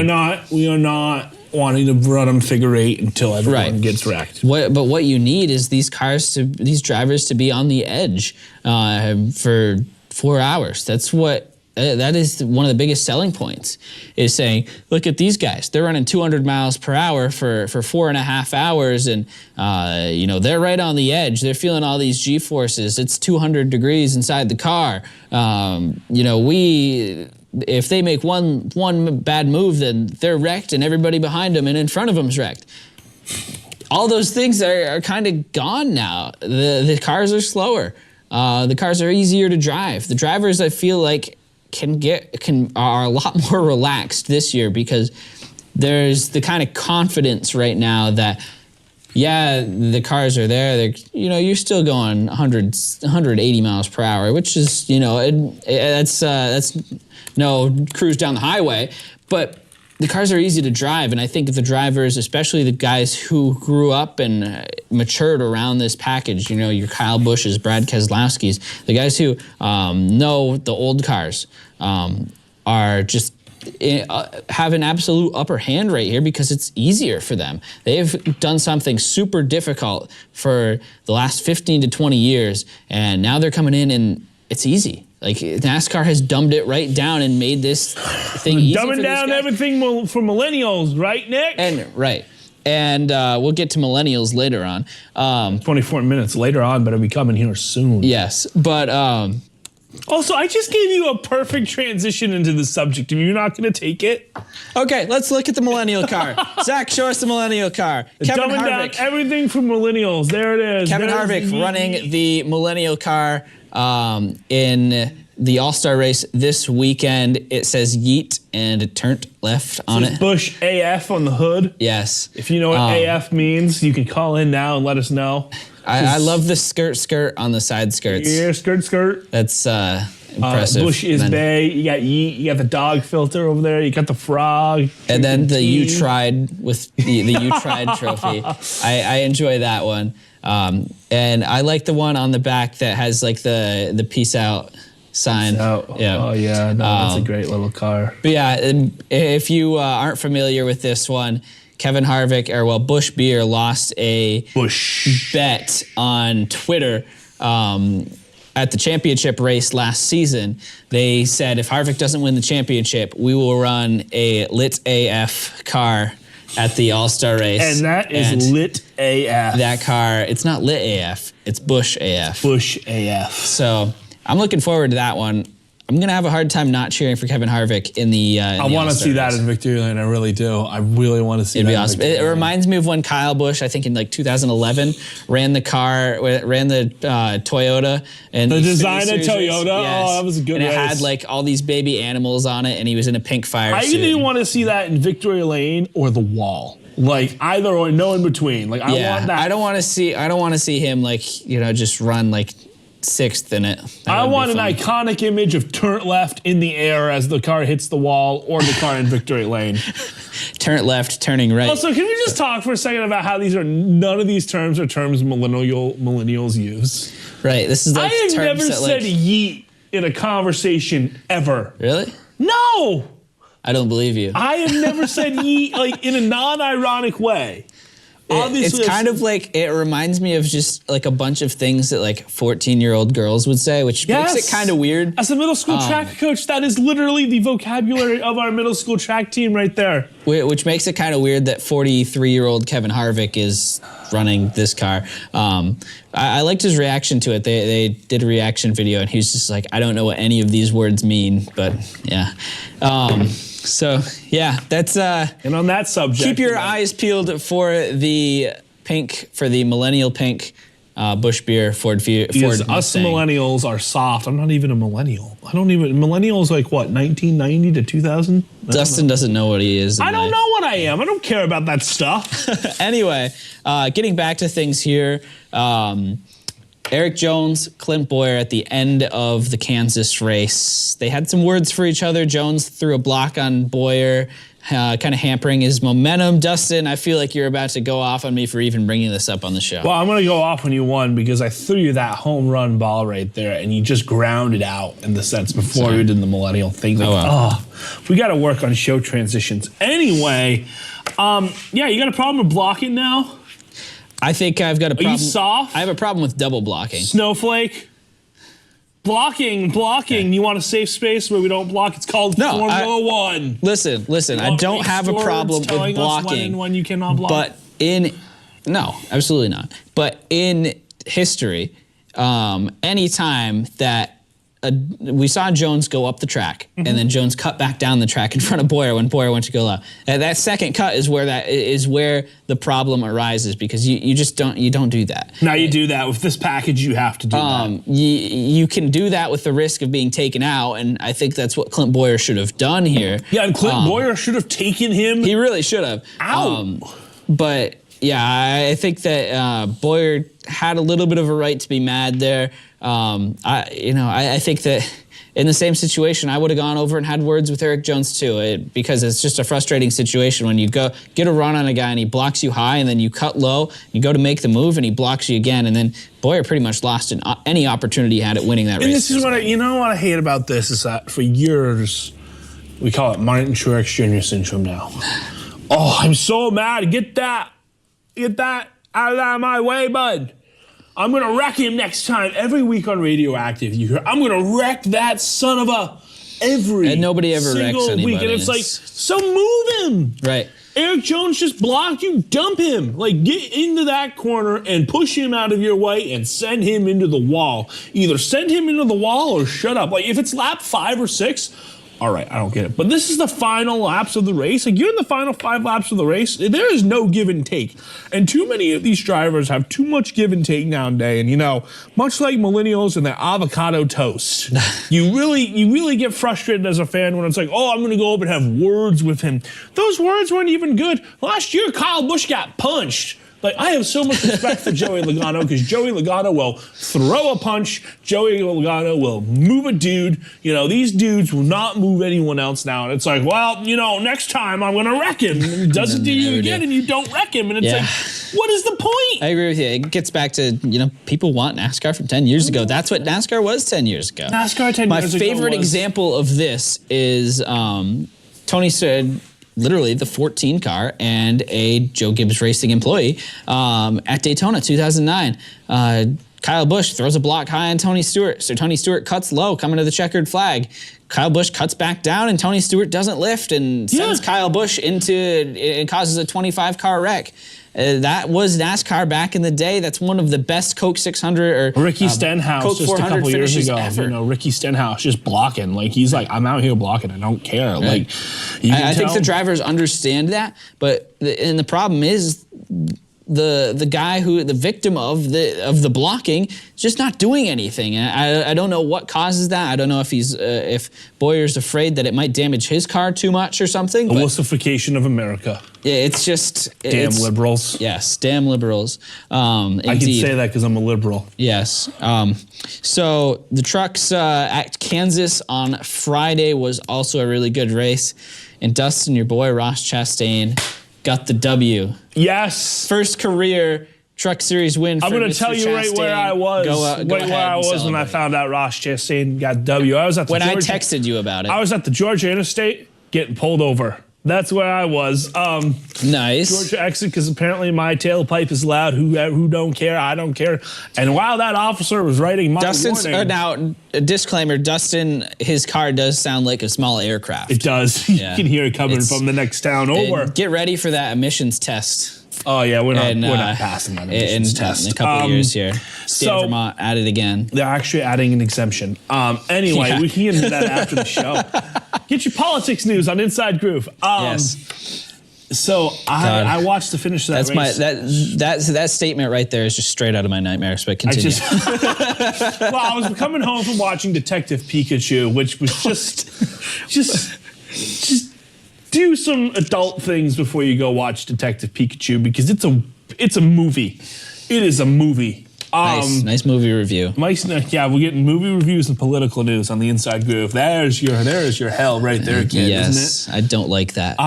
are not wanting to run them figure 8 until everyone gets wrecked. But what you need is these drivers to be on the edge for 4 hours. That is one of the biggest selling points, is saying, look at these guys. They're running 200 miles per hour for 4.5 hours, and they're right on the edge. They're feeling all these G-forces. It's 200 degrees inside the car. If they make one bad move, then they're wrecked, and everybody behind them and in front of them's wrecked. All those things are kind of gone now. The cars are slower. The cars are easier to drive. The drivers, I feel like, are a lot more relaxed this year because there's the kind of confidence right now that yeah, the cars are there. They're, you're still going 180 miles per hour, which is, that's no cruise down the highway. But the cars are easy to drive, and I think the drivers, especially the guys who grew up and matured around this package, your Kyle Busch's, Brad Keselowski's, the guys who know the old cars are just have an absolute upper hand right here because it's easier for them. They've done something super difficult for the last 15 to 20 years, and now they're coming in and it's easy. Like, NASCAR has dumbed it right down and made this thing easy for Dumbing down everything for millennials, right, Nick? And we'll get to millennials later on. 24 minutes later on, better be coming here soon. Yes, but also, I just gave you a perfect transition into the subject, and you're not going to take it? Okay, let's look at the millennial car. Zach, show us the millennial car. Kevin Dumbing Harvick. down everything for millennials. There it is. Kevin Harvick running the millennial car in the All-Star race this weekend. It says yeet and it turned left on it. Busch AF on the hood. Yes. If you know what AF means, you can call in now and let us know. I love the skirt on the side skirts. Yeah, skirt. That's impressive. Busch is bay. You got yeet. You got the dog filter over there. You got the frog. And then the You Tried with the You Tried trophy. I enjoy that one. And I like the one on the back that has like the peace out sign. Yeah. Oh yeah, no, that's a great little car. But yeah, if you aren't familiar with this one, Kevin Harvick, Buescher lost a bet on Twitter at the championship race last season. They said if Harvick doesn't win the championship, we will run a lit AF car at the All-Star race. And that is lit AF. That car, it's not lit AF, it's Busch AF. Busch AF. So I'm looking forward to that one. I'm going to have a hard time not cheering for Kevin Harvick in the I want to see that in victory lane. I really do. I really want to see that. It'd be awesome. It reminds me of when Kyle Busch, I think in like 2011, ran the Toyota. And the designer Toyota? Yes. Oh, that was a good race. race. And it had like all these baby animals on it, and he was in a pink fire I suit. either want to see that in victory lane or the wall. Like either or, no in between. Like I want that. I don't want to see him like, just run like sixth in it. I want an iconic image of turn left in the air as the car hits the wall or the car in victory lane. Turn left, turning right. Also, can we just talk for a second about how none of these terms are terms millennials use? Right. This is like I have terms never that, said yeet in a conversation ever. Really? No. I don't believe you. I have never said yeet like in a non-ironic way. Obviously, it's kind of like, it reminds me of just like a bunch of things that like 14-year-old girls would say, which makes it kind of weird. As a middle school track coach, that is literally the vocabulary of our middle school track team right there. Which makes it kind of weird that 43-year-old Kevin Harvick is running this car. I liked his reaction to it. They did a reaction video, and he was just like, I don't know what any of these words mean, but yeah. So yeah, that's and on that subject, keep your eyes peeled for the millennial pink Buescher Ford Mustang. Us millennials are soft. I'm not even a millennial. Millennials like what, 1990 to 2000? Dustin doesn't know what he is. I don't know what I am. I don't care about that stuff. Anyway, getting back to things here. Erik Jones, Clint Bowyer at the end of the Kansas race. They had some words for each other. Jones threw a block on Bowyer, kind of hampering his momentum. Dustin, I feel like you're about to go off on me for even bringing this up on the show. Well, I'm going to go off when you won because I threw you that home run ball right there, and you just ground it out in the sense before you did the millennial thing. Like, we got to work on show transitions. Anyway, yeah, you got a problem with blocking now? I think I've got a problem. Are you soft? I have a problem with double blocking. Snowflake? Blocking. Okay. You want a safe space where we don't block? It's called Formula One. Listen. I don't have a problem with blocking. When you cannot block. But no, absolutely not. But in history, anytime that we saw Jones go up the track, and then Jones cut back down the track in front of Bowyer when Bowyer went to go low. That second cut is where the problem arises, because you just don't do that. Now you do that with this package. You have to do that. You can do that with the risk of being taken out, and I think that's what Clint Bowyer should have done here. Yeah, and Clint Bowyer should have taken him. He really should have. Ow. But Yeah, I think that Bowyer had a little bit of a right to be mad there. I think that in the same situation, I would have gone over and had words with Erik Jones too, because it's just a frustrating situation when you go get a run on a guy and he blocks you high, and then you cut low, you go to make the move and he blocks you again, and then Bowyer pretty much lost any opportunity he had at winning that race. And this is what I hate about this is that for years we call it Martin Truex Jr. syndrome now. Oh, I'm so mad. Get that out of my way, bud. I'm going to wreck him next time. Every week on Radioactive, you hear, I'm going to wreck that son of a and nobody ever wrecks anybody. Week. And it's like, so move him. Right. Erik Jones just blocked you. Dump him. Like, get into that corner and push him out of your way and send him into the wall. Either send him into the wall or shut up. Like, if it's lap 5 or 6, all right, I don't get it. But this is the final laps of the race. Like, you're in the final 5 laps of the race. There is no give and take. And too many of these drivers have too much give and take nowadays. And, much like millennials and their avocado toast, you really get frustrated as a fan when it's like, oh, I'm going to go up and have words with him. Those words weren't even good. Last year, Kyle Busch got punched. Like, I have so much respect for Joey Logano because Joey Logano will throw a punch. Joey Logano will move a dude. These dudes will not move anyone else now. And it's like, well, next time I'm going to wreck him. And he does it to you again and you don't wreck him. And it's like, what is the point? I agree with you. It gets back to, people want NASCAR from 10 years ago. That's what NASCAR was 10 years ago. NASCAR 10 My years ago favorite example of this is Tony said, literally the 14 car and a Joe Gibbs Racing employee at Daytona 2009. Kyle Busch throws a block high on Tony Stewart. So Tony Stewart cuts low coming to the checkered flag. Kyle Busch cuts back down and Tony Stewart doesn't lift and sends Kyle Busch it causes a 25 car wreck. That was NASCAR back in the day. That's one of the best Coke 600 or Ricky Stenhouse Coke just a couple years ago. Ever. Ricky Stenhouse just blocking. Like, he's like, I'm out here blocking. I don't care. Right. Like, I think the drivers understand that, but the problem is the guy the victim of the blocking is just not doing anything. And I don't know what causes that. I don't know if if Bowyer's afraid that it might damage his car too much or something. The wussification of America. Yeah, it's just damn liberals. Yes, damn liberals. I can say that because I'm a liberal. Yes. So the trucks at Kansas on Friday was also a really good race, and Dustin, your boy Ross Chastain, got the W. Yes. First career Truck Series win for I'm going to tell you Chastain. right where I was. Where I was when I found out Ross Chastain got W. I texted you about it. I was at the Georgia Interstate getting pulled over. That's where I was. Nice. Georgia exit, because apparently my tailpipe is loud. Who don't care? I don't care. And while that officer was writing my warning... Now, a disclaimer, Dustin, his car does sound like a small aircraft. It does. You can hear it coming from the next town over. Get ready for that emissions test. Oh, yeah, we're not passing that emissions test. In a couple of years here. State of Vermont at it again. They're actually adding an exemption. Anyway, we can get into that after the show. Get your politics news on Inside Groove. Yes. So I watched the finish of that race. That statement right there is just straight out of my nightmares, but continue. I was coming home from watching Detective Pikachu, which was just do some adult things before you go watch Detective Pikachu, because it's a movie. It is a movie. Nice movie review. Yeah, we're getting movie reviews and political news on the Inside Groove. There's your hell right there, kid, isn't it? I don't like that.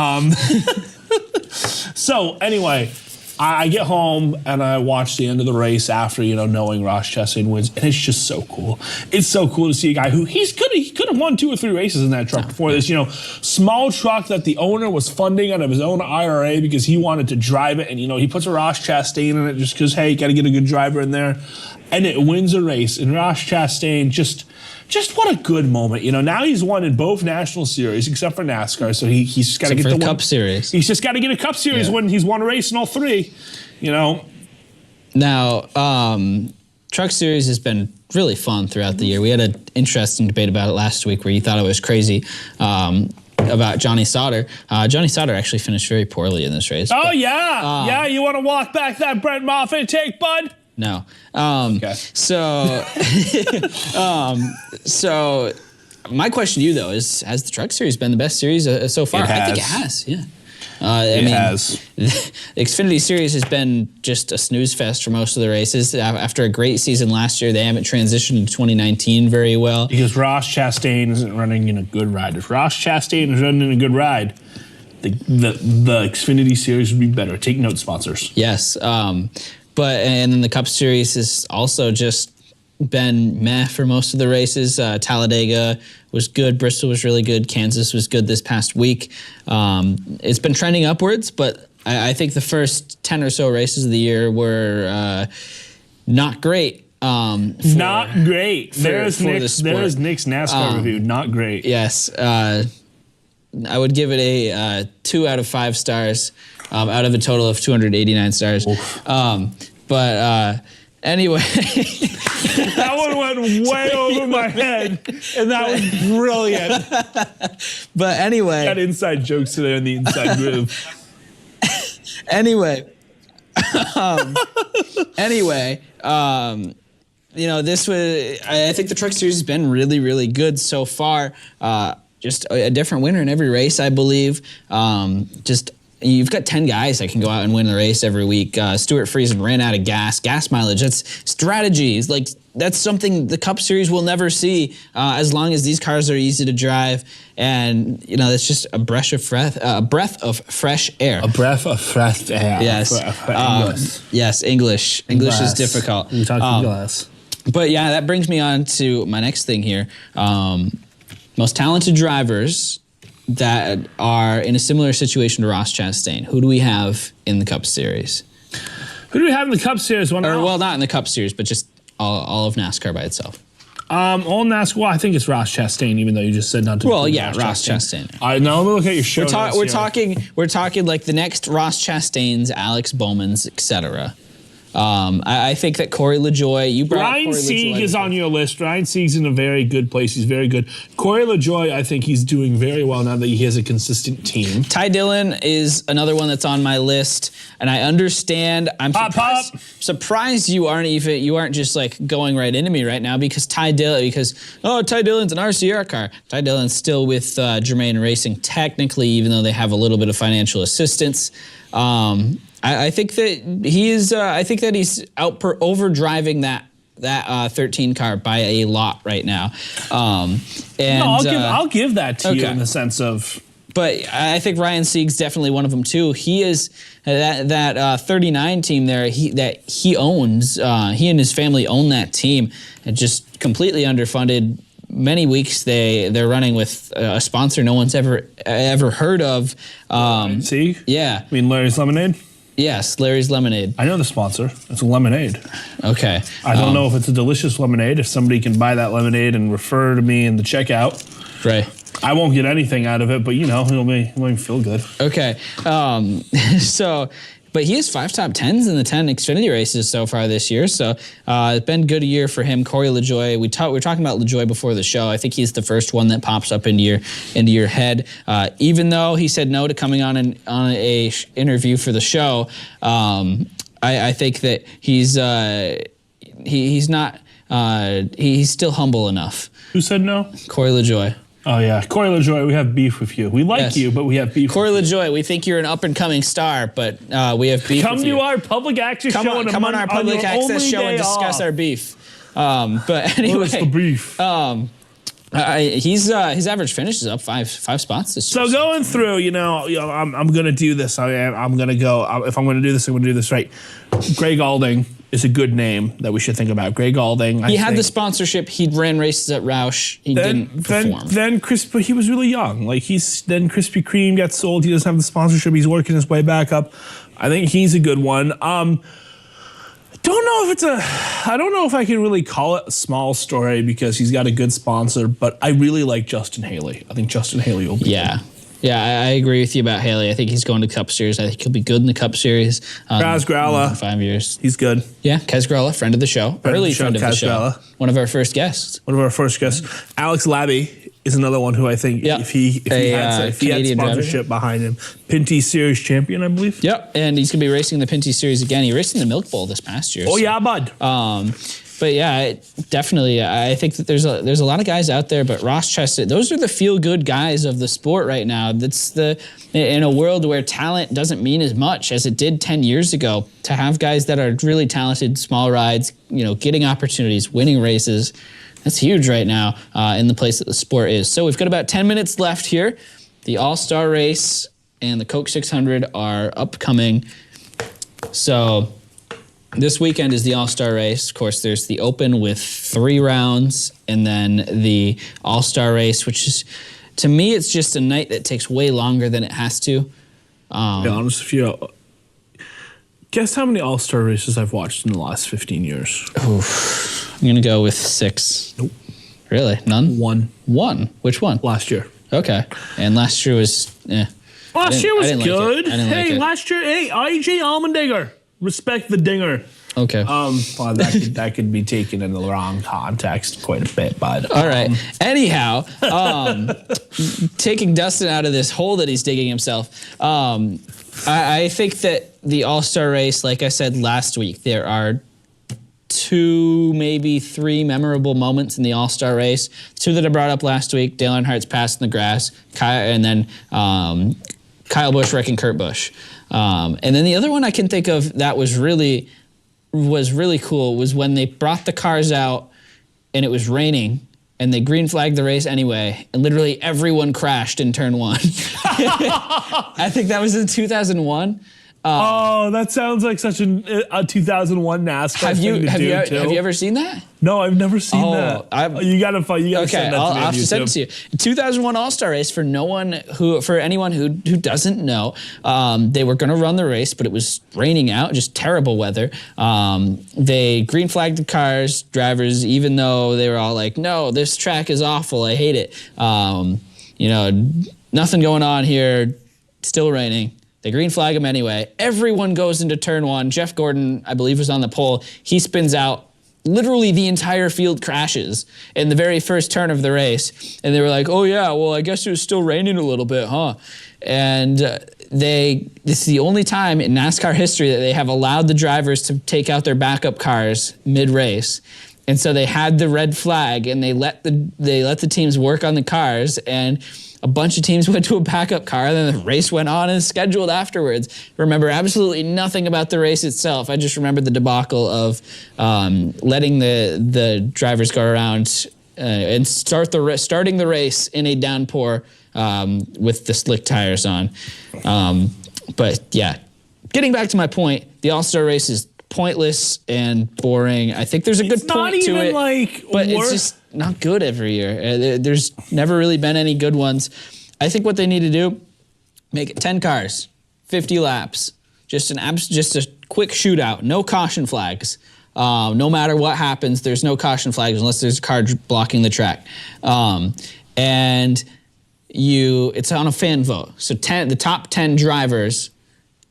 So anyway, I get home and I watch the end of the race after, knowing Ross Chastain wins, and it's just so cool. It's so cool to see a guy who he could have won 2 or 3 races in that truck before this. Small truck that the owner was funding out of his own IRA because he wanted to drive it, and he puts a Ross Chastain in it just because, hey, you got to get a good driver in there, and it wins a race. And Ross Chastain just what a good moment. Now he's won in both national series except for NASCAR, so he's just got to get the Cup Series. He's just got to get a Cup Series when he's won a race in all 3. Now, Truck Series has been really fun throughout the year. We had an interesting debate about it last week where you thought it was crazy about Johnny Sauter. Johnny Sauter actually finished very poorly in this race. Oh, yeah. You want to walk back that Brent Moffitt take, bud? No. Okay. So my question to you, though, is, has the Truck Series been the best series so far? I think it has, yeah. It has. The Xfinity Series has been just a snooze fest for most of the races. After a great season last year, they haven't transitioned to 2019 very well. Because Ross Chastain isn't running in a good ride. If Ross Chastain is running in a good ride, the Xfinity Series would be better. Take note, sponsors. Yes. And then the Cup Series has also just been meh for most of the races. Talladega was good. Bristol was really good. Kansas was good this past week. It's been trending upwards, but I think the first 10 or so races of the year were not great. Not great. There's Nick's NASCAR review. Not great. Yes. I would give it a 2 out of 5 stars out of a total of 289 stars. Anyway. That one went way over my head, and that was brilliant. But anyway. Got inside jokes today on the Inside Groove. Anyway. This was, I think the Truck Series has been really, really good so far. Just a different winner in every race, I believe. You've got 10 guys that can go out and win the race every week. Stewart Friesen ran out of gas mileage. That's strategies. Like, that's something the Cup Series will never see as long as these cars are easy to drive. And, it's just a breath of fresh air. A breath of fresh air. Yes. Yes, English. English is difficult. You talk glass. But yeah, that brings me on to my next thing here. Most talented drivers that are in a similar situation to Ross Chastain. Who do we have in the Cup Series? Who do we have in the Cup Series? Well, not in the Cup Series, but just all of NASCAR by itself. All NASCAR. Well, I think it's Ross Chastain, even though you just said not to. Well, yeah, Ross Chastain. All right, now let me look at your show. We're talking like the next Ross Chastains, Alex Bowmans, etc. I think that Corey LaJoie, you brought Ryan Sieg is on your list. Ryan Sieg's in a very good place. He's very good. Corey LaJoie, I think he's doing very well now that he has a consistent team. Ty Dillon is another one that's on my list, and I understand. I'm surprised you aren't just like going right into me right now because Ty Dillon's an RCR car. Ty Dillon's still with Germain Racing technically, even though they have a little bit of financial assistance. I think that he's overdriving that 13 car by a lot right now. I'll give that to you in the sense of. But I think Ryan Sieg's definitely one of them too. He is that 39 team there. He owns. He and his family own that team, and just completely underfunded. Many weeks they're running with a sponsor no one's ever heard of. Sieg? Yeah. I mean Larry's Lemonade. Yes, Larry's Lemonade. I know the sponsor. It's a lemonade. Okay. I don't know if it's a delicious lemonade. If somebody can buy that lemonade and refer to me in the checkout. Right. I won't get anything out of it, but it'll make me feel good. Okay. But he has 5 top 10s in the 10 Xfinity races so far this year. So it's been a good year for him. Corey LaJoie, we were talking about LaJoie before the show. I think he's the first one that pops up into your head. Even though he said no to coming on an interview for the show, I think that he's still humble enough. Who said no? Corey LaJoie. Oh, yeah. Corey LaJoie, we have beef with you. We like you, but we have beef Corey LaJoie, we think you're an up-and-coming star, but we have beef with you. Come to our public access show. Come on our public access show and discuss our beef. But anyway. What's the beef? His average finish is up five spots this year. So going through, I'm going to do this. I'm going to go. If I'm going to do this, I'm going to do this right. Greg Alding is a good name that we should think about. Greg Alding. He had the sponsorship. He ran races at Roush. He didn't perform. But he was really young. Then Krispy Kreme got sold. He doesn't have the sponsorship. He's working his way back up. I think he's a good one. I don't know if I can really call it a small story because he's got a good sponsor, but I really like Justin Haley. I think Justin Haley will be good. Yeah, I agree with you about Haley. I think he's going to Cup Series. I think he'll be good in the Cup Series. Kaz Gralla. In 5 years. He's good. Yeah, Kaz Gralla, friend of the show. Early friend of the show. Gralla. One of our first guests. Alex Labby is another one who I think if he had sponsorship behind him. Pinty Series champion, I believe. Yep, and he's going to be racing the Pinty Series again. He raced in the Milk Bowl this past year. Oh, yeah, bud. But yeah, definitely. I think that there's a lot of guys out there, but Ross Chastain, those are the feel-good guys of the sport right now. That's in a world where talent doesn't mean as much as it did 10 years ago. To have guys that are really talented, small rides, getting opportunities, winning races, that's huge right now in the place that the sport is. So we've got about 10 minutes left here. The All-Star race and the Coke 600 are upcoming. So this weekend is the All-Star race. Of course, there's the Open with 3 rounds, and then the All-Star race, which is, to me, it's just a night that takes way longer than it has to. To be honest with you, guess how many All-Star races I've watched in the last 15 years? Oof. I'm going to go with 6. Nope. Really? None? 1. 1? Which one? Last year. Okay. And last year was, Last year was good. Hey, last year, AJ Allmendinger. Respect the dinger. Okay. Well, that could be taken in the wrong context quite a bit, but all right. Anyhow, taking Dustin out of this hole that he's digging himself, I think that the All-Star race, like I said last week, there are 2, maybe 3 memorable moments in the All-Star race. 2 that I brought up last week: Dale Earnhardt's pass in the grass, and then Kyle Busch wrecking Kurt Busch. And then the other one I can think of that was really cool was when they brought the cars out and it was raining and they green flagged the race anyway, and literally everyone crashed in turn 1. I think that was in 2001. That sounds like such a 2001 NASCAR thing to do, too. Have you ever seen that? No, I've never seen that. You gotta okay, send that I'll to me on have to send it YouTube. to you. 2001 All-Star race, for anyone who doesn't know, they were going to run the race, but it was raining out, just terrible weather. They green flagged the cars, drivers, even though they were all like, "No, this track is awful. I hate it. Nothing going on here. Still raining." They green flag him anyway. Everyone goes into turn 1. Jeff Gordon, I believe, was on the pole. He spins out. Literally the entire field crashes in the very first turn of the race. And they were like, "Oh yeah, well, I guess it was still raining a little bit, huh?" And this is the only time in NASCAR history that they have allowed the drivers to take out their backup cars mid-race. And so they had the red flag, and they let the teams work on the cars, and a bunch of teams went to a backup car, and then the race went on as scheduled afterwards. Remember absolutely nothing about the race itself. I just remember the debacle of letting the drivers go around and starting the race in a downpour with the slick tires on. But yeah, getting back to my point, the All-Star race is pointless and boring. I think there's a good point to it, but it's just not good every year. There's never really been any good ones. I think what they need to do, make it 10 cars, 50 laps, just a quick shootout, no caution flags. No matter what happens, there's no caution flags unless there's a car blocking the track. And it's on a fan vote. So the top 10 drivers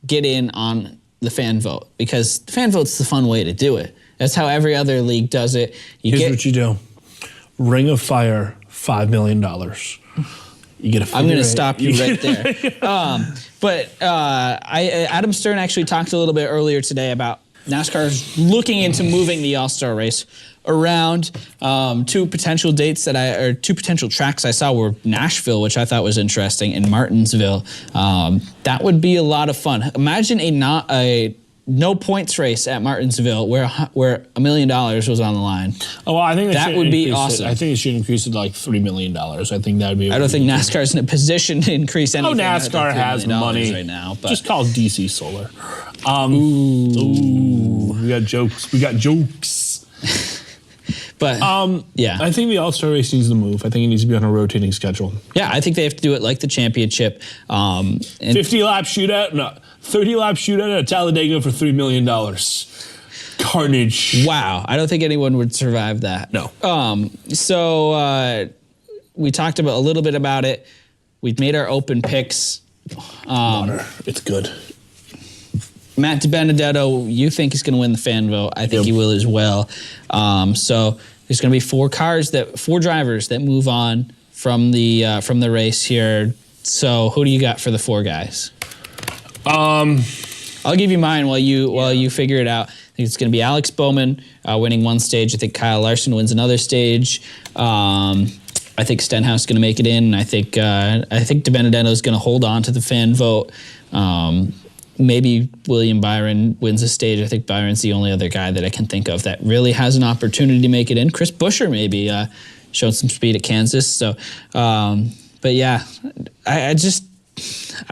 get in on the fan vote, because the fan vote's the fun way to do it. That's how every other league does it. Here's what you do. Ring of Fire, $5 million. You get a I'm going to stop you right there. Adam Stern actually talked a little bit earlier today about NASCAR's looking into moving the All-Star race around. 2 potential dates two potential tracks I saw were Nashville, which I thought was interesting, and Martinsville. That would be a lot of fun. Imagine a no points race at Martinsville where $1 million was on the line. Oh, well, I think that would be awesome. I think it should increase it to like $3 million. I think that would be. I don't think NASCAR's in a position to increase anything. Oh, NASCAR has money right now. But. Just call DC Solar. Ooh, we got jokes. But yeah, I think the All-Star race needs to move. I think it needs to be on a rotating schedule. Yeah, I think they have to do it like the championship. 50-lap shootout, no, 30-lap shootout at Talladega for $3 million. Carnage. Wow, I don't think anyone would survive that. No. So we talked a little bit about it. We've made our open picks. Water. It's good. Matt DiBenedetto, you think is going to win the fan vote. I think he will as well. So there's going to be 4 drivers that move on from the race here. So who do you got for the 4 guys? I'll give you mine while you figure it out. I think it's going to be Alex Bowman winning one stage. I think Kyle Larson wins another stage. I think Stenhouse is going to make it in. I think DiBenedetto is going to hold on to the fan vote. Maybe William Byron wins a stage. I think Byron's the only other guy that I can think of that really has an opportunity to make it in. Chris Buescher maybe showed some speed at Kansas. So, but yeah, I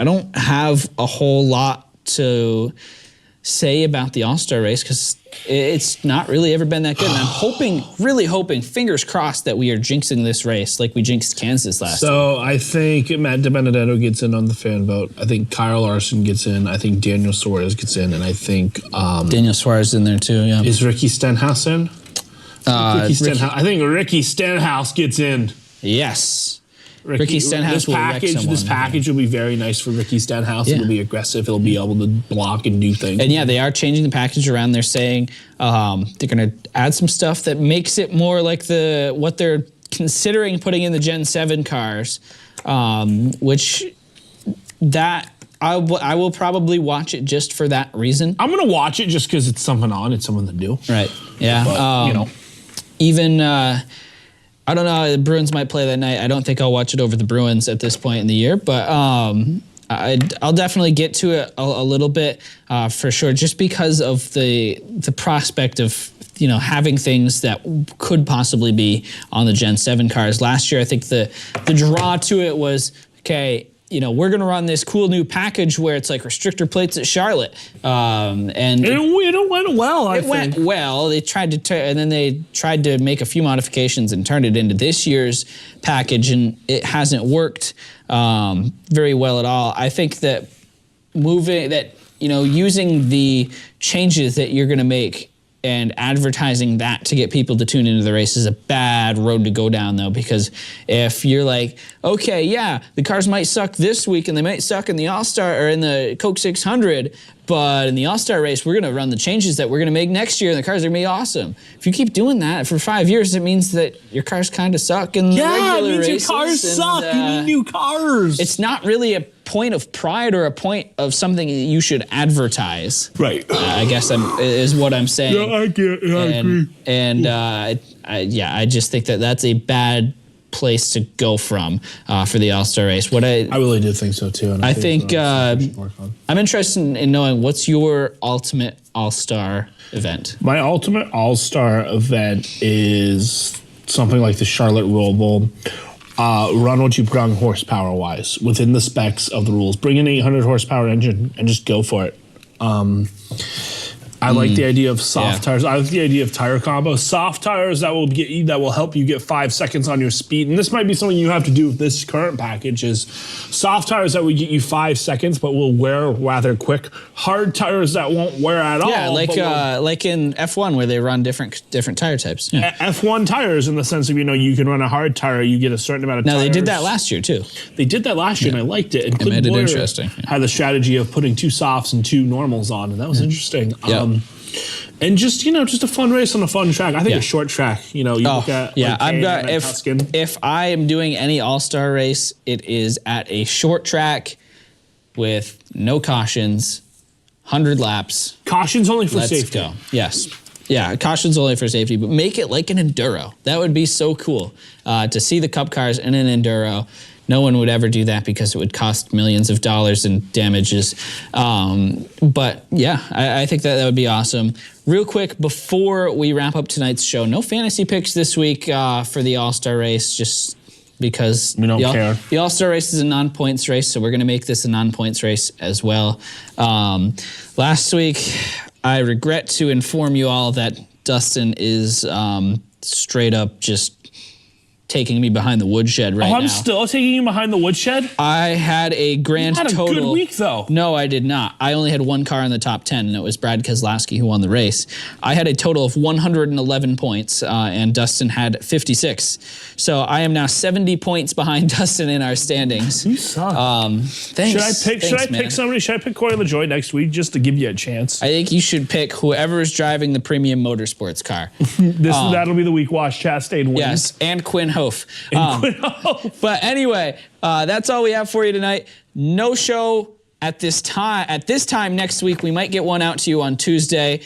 don't have a whole lot to say about the All-Star race because it's not really ever been that good. And I'm really hoping, fingers crossed, that we are jinxing this race like we jinxed Kansas last time. So I think Matt DiBenedetto gets in on the fan vote. I think Kyle Larson gets in. I think Daniel Suárez gets in. And I think... Daniel Suárez is in there too, yeah. Is Ricky Stenhouse in? I think Ricky Stenhouse gets in. Yes. Ricky Stenhouse will wreck someone. This package will be very nice for Ricky Stenhouse. Yeah. It'll be aggressive. It'll be able to block and do things. And yeah, they are changing the package around. They're saying they're going to add some stuff that makes it more like what they're considering putting in the Gen 7 cars, which I will probably watch it just for that reason. I'm going to watch it just because it's something on. It's something to do. Right. Yeah. But, even... I don't know. The Bruins might play that night. I don't think I'll watch it over the Bruins at this point in the year, but I'll definitely get to it a little bit for sure, just because of the prospect of having things that could possibly be on the Gen 7 cars. Last year, I think the draw to it was, okay, we're going to run this cool new package where it's like restrictor plates at Charlotte. And it went well, I think. It went well. They tried to, and then they tried to make a few modifications and turned it into this year's package, and it hasn't worked very well at all. I think that using the changes that you're going to make and advertising that to get people to tune into the race is a bad road to go down, though, because if you're like, okay, yeah, the cars might suck this week and they might suck in the All-Star or in the Coke 600, but in the All-Star race, we're going to run the changes that we're going to make next year and the cars are going to be awesome. If you keep doing that for 5 years, it means that your cars kind of suck in the regular races. Yeah, it means your cars suck. You need new cars. It's not really a point of pride or a point of something you should advertise. Right. I guess is what I'm saying. Yeah, I get it. I agree. And I just think that that's a bad place to go from for the All-Star race. I really do think so too. And I think I'm interested in knowing what's your ultimate All-Star event. My ultimate All-Star event is something like the Charlotte Roll Bowl. Run what you bring horsepower-wise within the specs of the rules. Bring an 800 horsepower engine and just go for it. I like the idea of soft tires. I like the idea of tire combos. Soft tires that will help you get 5 seconds on your speed. And this might be something you have to do with this current package is soft tires that will get you 5 seconds but will wear rather quick. Hard tires that won't wear at all. Yeah, like in F1 where they run different tire types. Yeah. F1 tires in the sense of, you can run a hard tire, you get a certain amount of tires. No, they did that last year too. They did that last year and I liked it. And Clint Bowyer interesting. Had the strategy of putting 2 softs and 2 normals on, and that was interesting. And just just a fun race on a fun track. I think a short track. You look at if I am doing any All-Star race, it is at a short track with no cautions, 100 laps. Cautions only for safety. Let's go. Yes. Yeah, cautions only for safety, but make it like an enduro. That would be so cool to see the Cup cars in an enduro. No one would ever do that because it would cost millions of dollars in damages. But yeah, I think that would be awesome. Real quick, before we wrap up tonight's show, no fantasy picks this week for the All-Star race, just because we don't care. The All-Star race is a non-points race, so we're going to make this a non-points race as well. Last week, I regret to inform you all that Dustin is straight up just taking me behind the woodshed right now. I'm still taking you behind the woodshed? I had a grand total. You had a good week, though. No, I did not. I only had one car in the top 10, and it was Brad Keselowski who won the race. I had a total of 111 points, and Dustin had 56. So I am now 70 points behind Dustin in our standings. You suck. Thanks. Should I pick somebody? Should I pick Corey LaJoie next week just to give you a chance? I think you should pick whoever is driving the premium motorsports car. That'll be the week Wash Chastain wins. Yes, and Quinn Hof. But anyway, that's all we have for you tonight. No show at this time next week. We might get one out to you on Tuesday.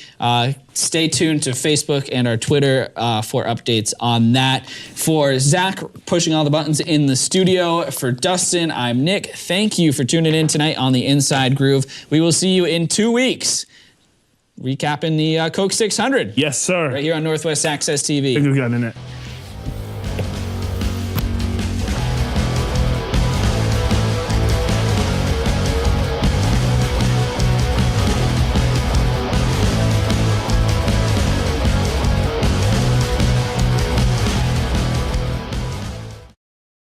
Stay tuned to Facebook and our Twitter for updates on that. For Zach, pushing all the buttons in the studio. For Dustin, I'm Nick. Thank you for tuning in tonight on the Inside Groove. We will see you in 2 weeks, recapping the Coke 600. Yes, sir. Right here on Northwest Access TV. I think we got in it.